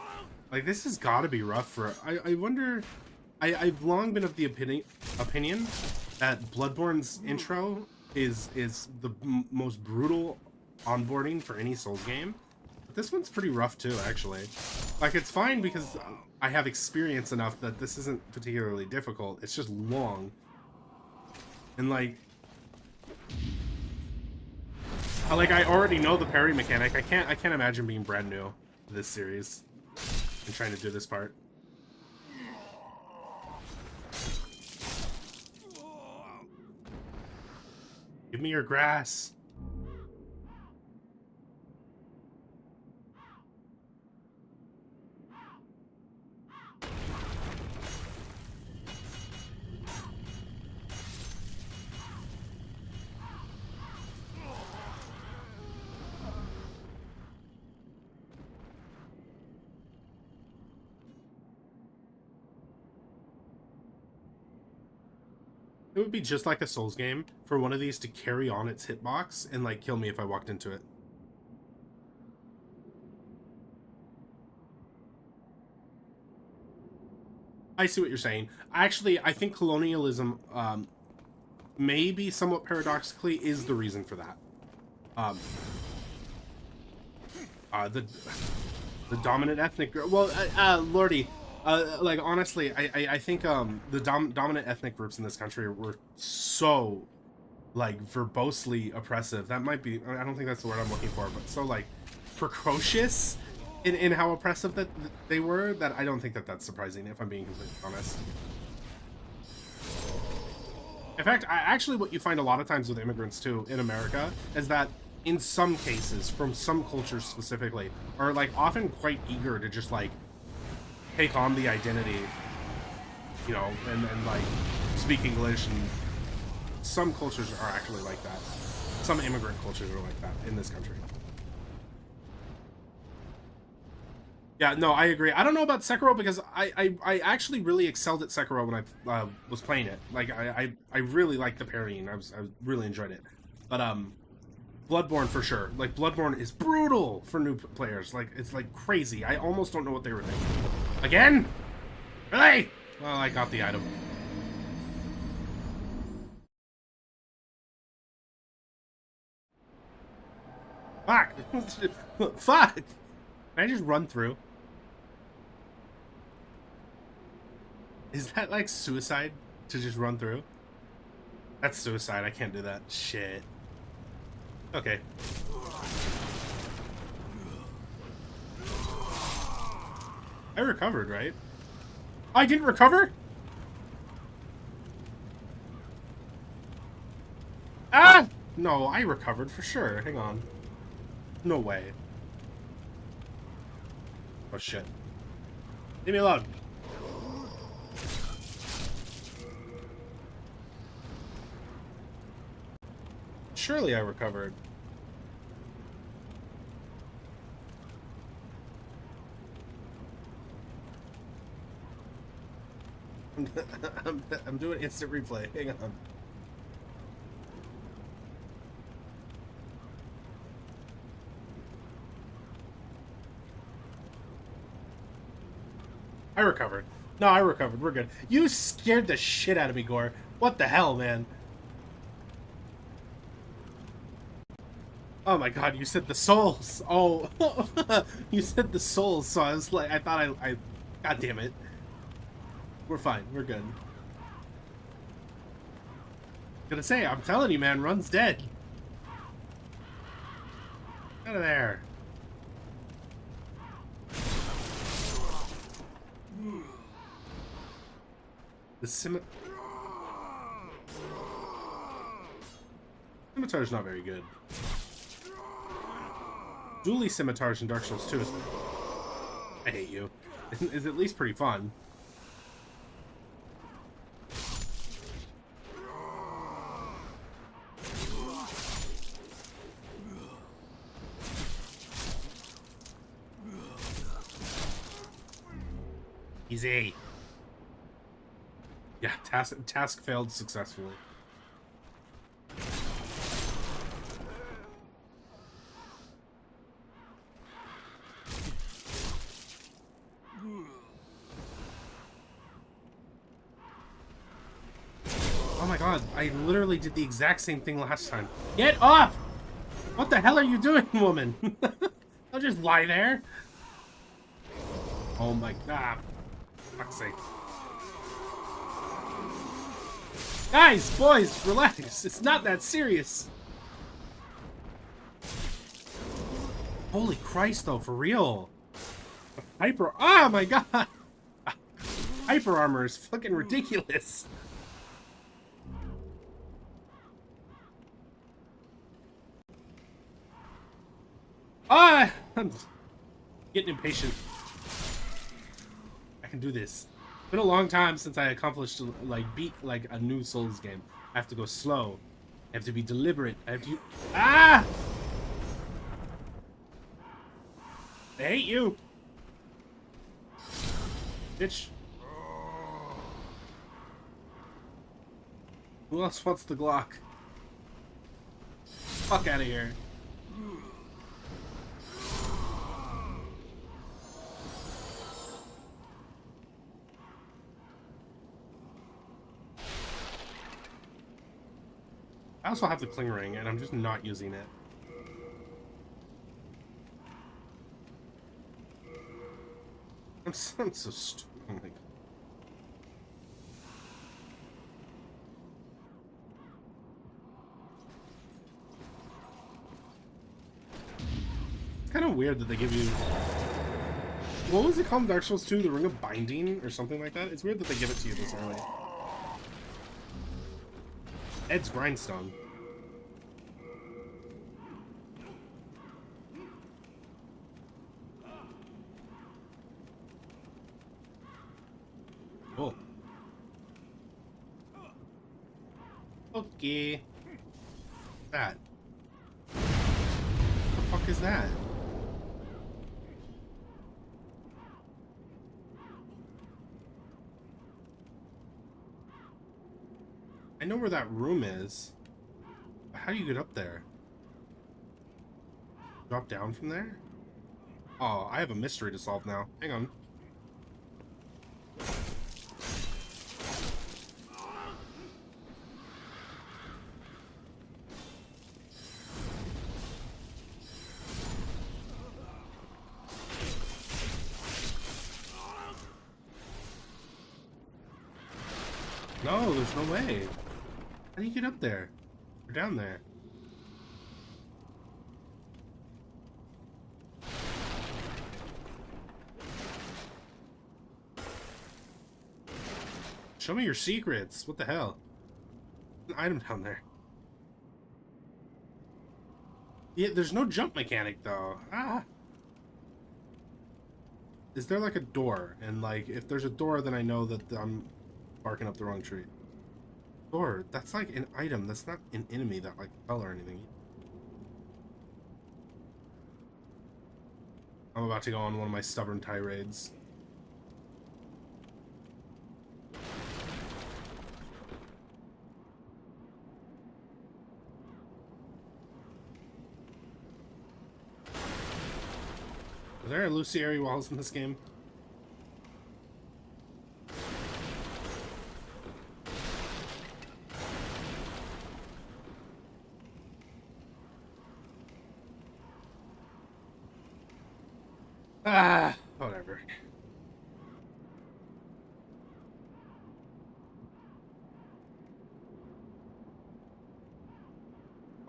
Like, this has got to be rough for... I wonder... I've long been of the opinion that Bloodborne's intro is the most brutal onboarding for any Souls game. But this one's pretty rough too, actually. Like, it's fine because I have experience enough that this isn't particularly difficult. It's just long. And, like... I already know the parry mechanic. I can't imagine being brand new to this series and trying to do this part. Give me your grass. It would be just like a Souls game for one of these to carry on its hitbox and like kill me if I walked into it. I see what you're saying. Actually, I think colonialism, maybe somewhat paradoxically, is the reason for that. The dominant ethnic group. Well, Lordy, like honestly, I think the dominant ethnic groups in this country were so like verbosely oppressive. That might be. I don't think that's the word I'm looking for, but so like precocious in how oppressive that they were, that I don't think that that's surprising, if I'm being completely honest. In fact, actually what you find a lot of times with immigrants too in America is that in some cases, from some cultures specifically, are like often quite eager to just like take on the identity, you know, and like speak English, and some cultures are actually like that. Some immigrant cultures are like that in this country. Yeah, no, I agree. I don't know about Sekiro because I actually really excelled at Sekiro when I was playing it. Like I really liked the parrying. I really enjoyed it. But Bloodborne for sure. Like Bloodborne is brutal for new players. Like it's like crazy. I almost don't know what they were thinking. Again? Really? Well, I got the item. Fuck! Fuck! Can I just run through? Is that like suicide to just run through? That's suicide. I can't do that. Shit. Okay. I recovered, right? I didn't recover? Ah! No, I recovered for sure. Hang on. No way. Oh shit. Leave me alone. Surely I recovered. I'm doing instant replay. Hang on. I recovered. No, I recovered. We're good. You scared the shit out of me, Gore. What the hell, man? Oh my god, you said the souls. Oh, you said the souls, so I was like, I thought I god damn it. We're fine. We're good. Gonna say, I'm telling you, man, Run's dead. Out of there. The scimitar's not very good. Dually scimitars in Dark Souls 2 is... I hate you. Is at least pretty fun. Easy. Yeah, task failed successfully. Oh my god, I literally did the exact same thing last time. Get up! What the hell are you doing, woman? I'll just lie there. Oh my god. Fuck's sake. Guys, boys, relax. It's not that serious. Holy Christ, though, for real. Hyper... Oh my god! Hyper armor is fucking ridiculous. Ah! I'm getting impatient. I can do this. It's been a long time since I accomplished, like, beat, like, a new Souls game. I have to go slow. I have to be deliberate. I have to... Ah! I hate you! Bitch. Who else wants the Glock? Fuck out of here. I also have the cling ring, and I'm just not using it. I'm so stupid. Oh my God. It's kind of weird that they give you... What was it called in Dark Souls 2? The Ring of Binding or something like that? It's weird that they give it to you this early. Ed's Grindstone. Cool. Okay. That. What the fuck is that? I know where that room is. But how do you get up there? Drop down from there? Oh, I have a mystery to solve now. Hang on. No, there's no way. How do you get up there? Or down there? Show me your secrets. What the hell? An item down there. Yeah, there's no jump mechanic though. Ah. Is there like a door? And like, if there's a door, then I know that I'm barking up the wrong tree. Door, that's like an item. That's not an enemy that like fell or anything. I'm about to go on one of my stubborn tirades. Are there illusory walls in this game? Ah, whatever.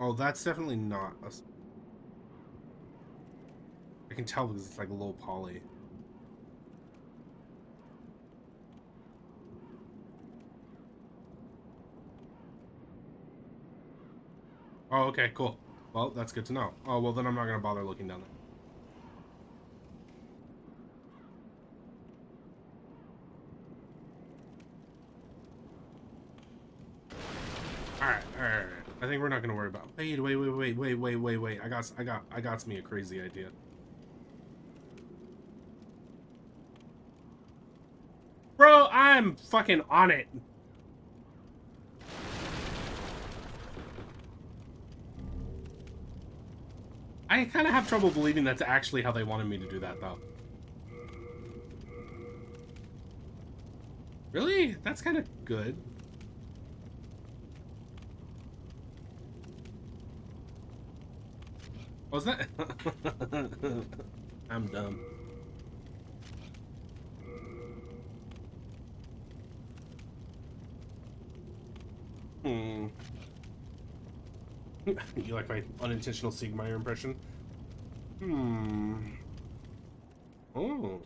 Oh, that's definitely not a... I can tell because it's like low poly. Oh, okay, cool. Well, that's good to know. Oh, well, then I'm not going to bother looking down there. Alright. I think we're not gonna worry about. Wait. I got me a crazy idea. Bro, I'm fucking on it. I kind of have trouble believing that's actually how they wanted me to do that, though. Really? That's kind of good. Was that? I'm dumb. You like my unintentional Siegmeyer impression? Oh.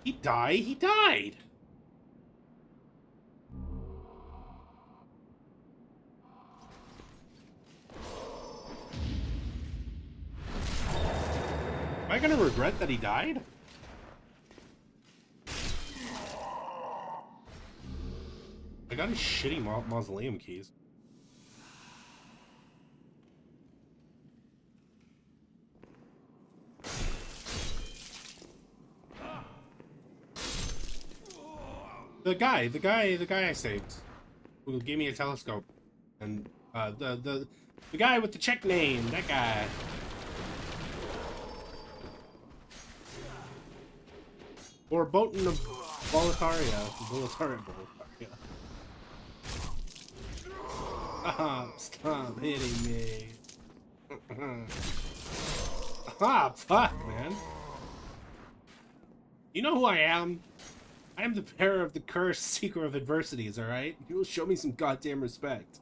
He died? He died! Am I gonna regret that he died? I got his shitty mausoleum keys. The guy I saved, who gave me a telescope, and the guy with the check name, that guy. Or Botan of Boletaria. Stop hitting me. Fuck, man. You know who I am? I am the bearer of the curse, seeker of adversities, alright? You will show me some goddamn respect.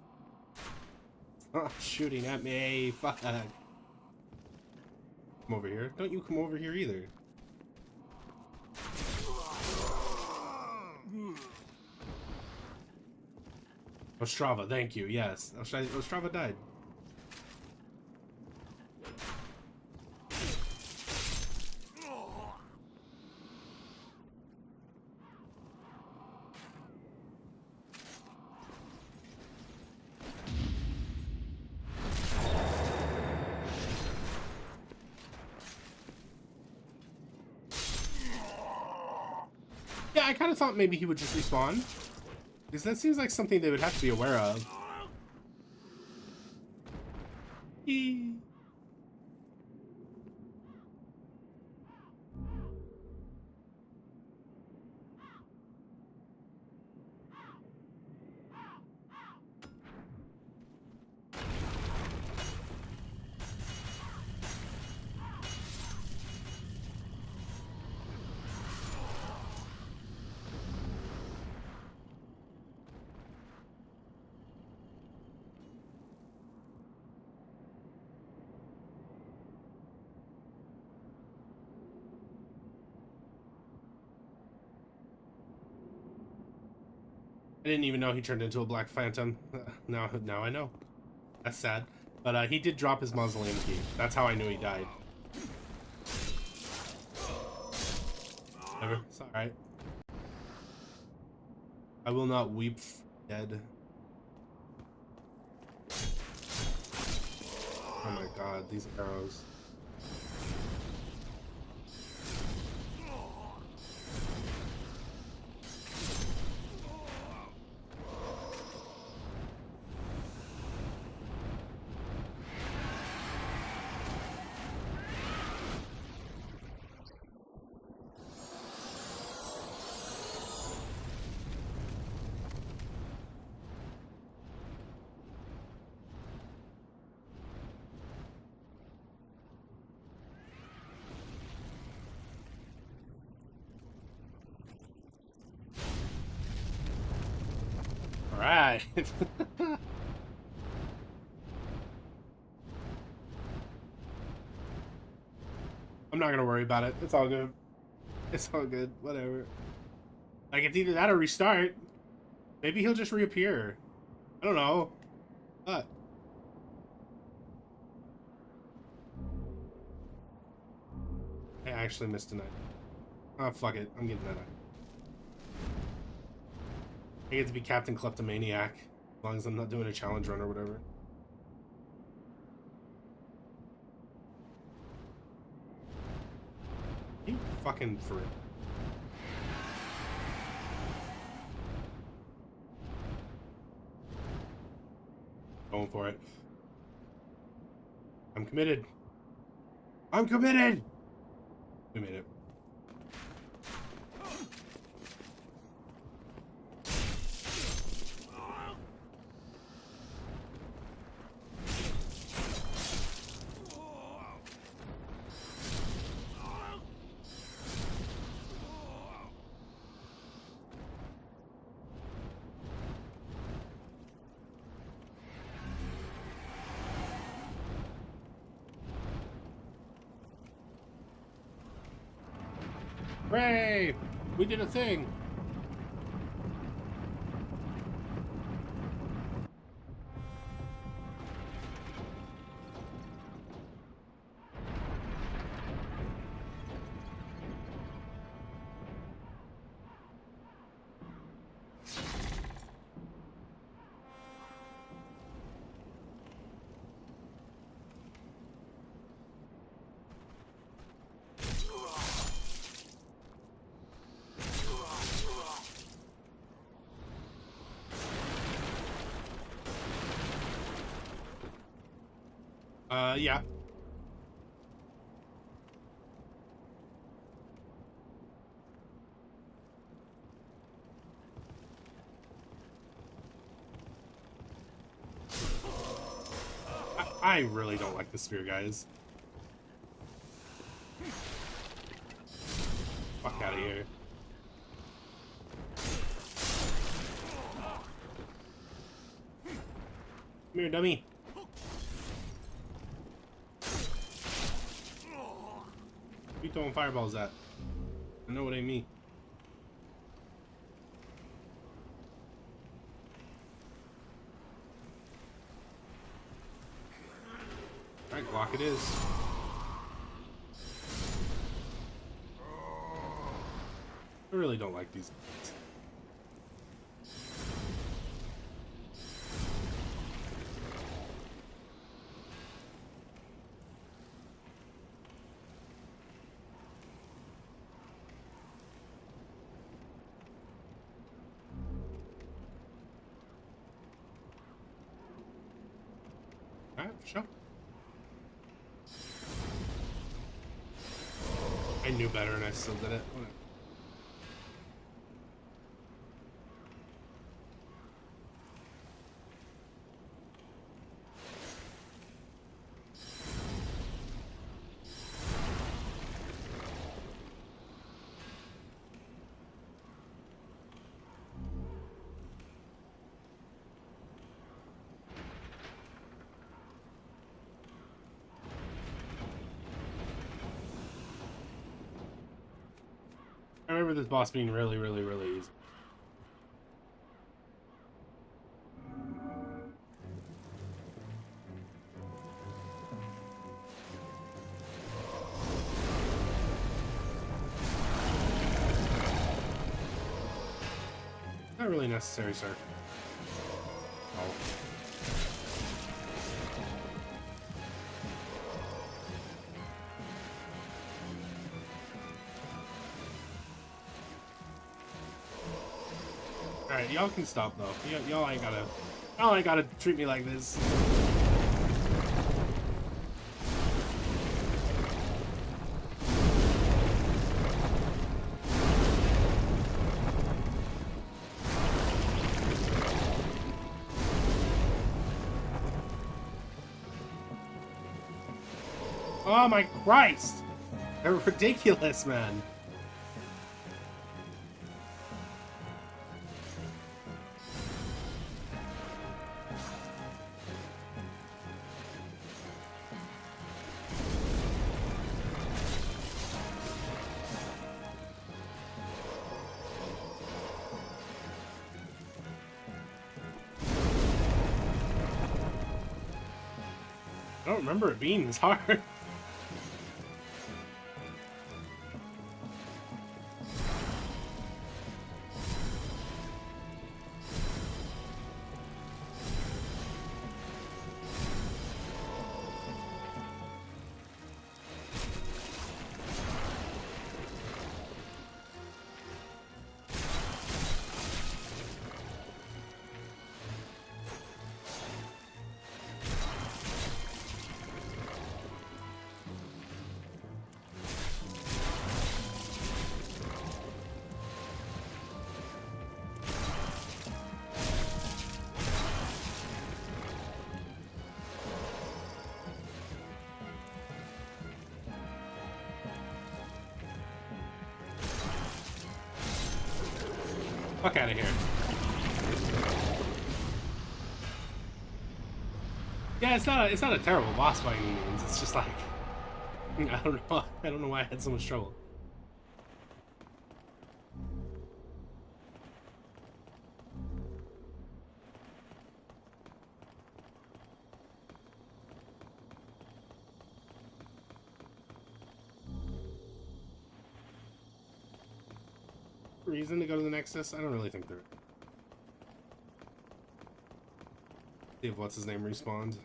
Stop shooting at me, fuck. Come over here. Don't you come over here either. Ostrava, thank you, yes. Ostrava died. Yeah, I kind of thought maybe he would just respawn. Because that seems like something they would have to be aware of. Eee. I didn't even know he turned into a Black Phantom. Now I know. That's sad. But he did drop his mausoleum key. That's how I knew he died. Whatever. It's alright. I will not weep dead. Oh my god, these arrows. Alright. I'm not gonna worry about it. It's all good. It's all good. Whatever. Like, it's either that or restart. Maybe he'll just reappear. I don't know. What? I actually missed tonight. Oh, fuck it. I'm getting that out. I get to be Captain Kleptomaniac, as long as I'm not doing a challenge run or whatever. You fucking for it. Going for it. I'm committed. I'm committed! We made it. Hooray! We did a thing! Yeah. I really don't like the spear guys. Fuck out of here. Come here, dummy. Who you throwing fireballs at? I know what I mean. Alright, Glock it is. I really don't like these guys. Alright, for sure. I knew better and I still did it. Whatever. I remember this boss being really, really, really easy. Not really necessary, sir. Oh. Alright, y'all can stop though. Y'all ain't gotta treat me like this. Oh my Christ! They're ridiculous, man. I don't remember it being this hard. Fuck out of here. Yeah, it's not a terrible boss by any means. It's just like I don't know why I had so much trouble. Reason to go to the Nexus? I don't really think there. See if what's his name respawned.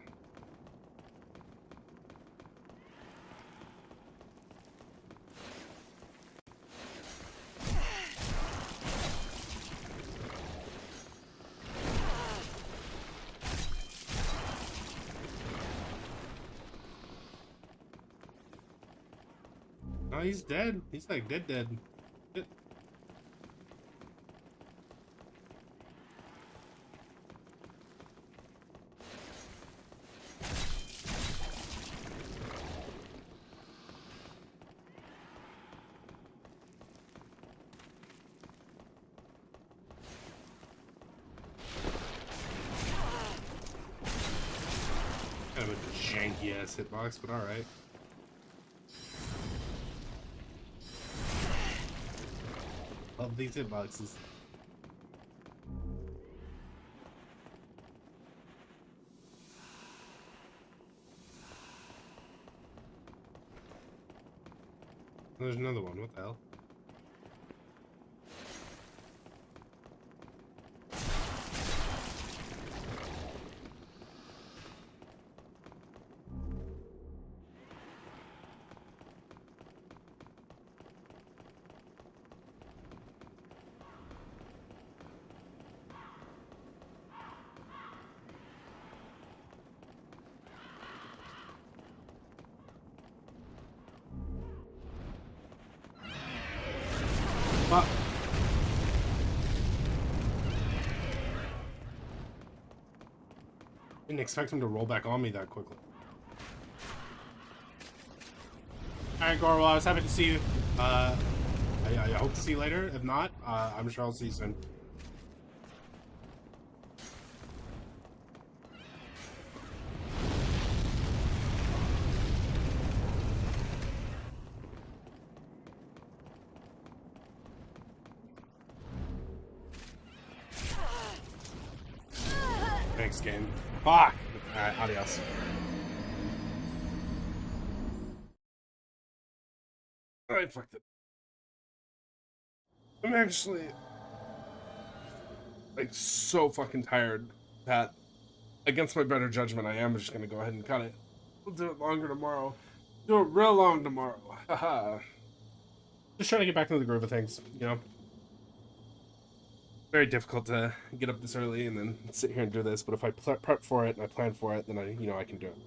Oh, he's dead. He's like dead. Shit. Kind of a janky ass hitbox, but alright. Love these hitboxes. There's another one. What the hell? Fuck. Didn't expect him to roll back on me that quickly. Alright, Gorwell, I was happy to see you. I hope to see you later. If not, I'm sure I'll see you soon. Thanks, game. Fuck! Alright, adios. Alright, fuck it. I'm actually like so fucking tired that against my better judgment I am just gonna go ahead and cut it. We'll do it longer tomorrow. Do it real long tomorrow. Haha. Just trying to get back into the groove of things, you know? Very difficult to get up this early and then sit here and do this, but if I prep for it and I plan for it, then I can do it.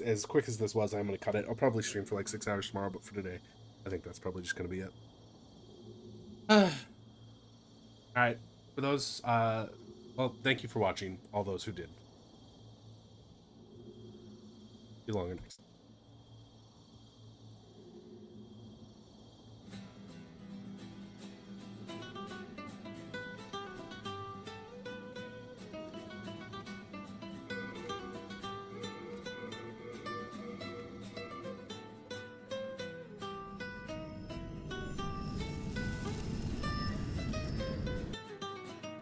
As quick as this was, I'm gonna cut it. I'll probably stream for like 6 hours tomorrow, but for today, I think that's probably just gonna be it. Alright, for those, well, thank you for watching, all those who did. See you longer next time.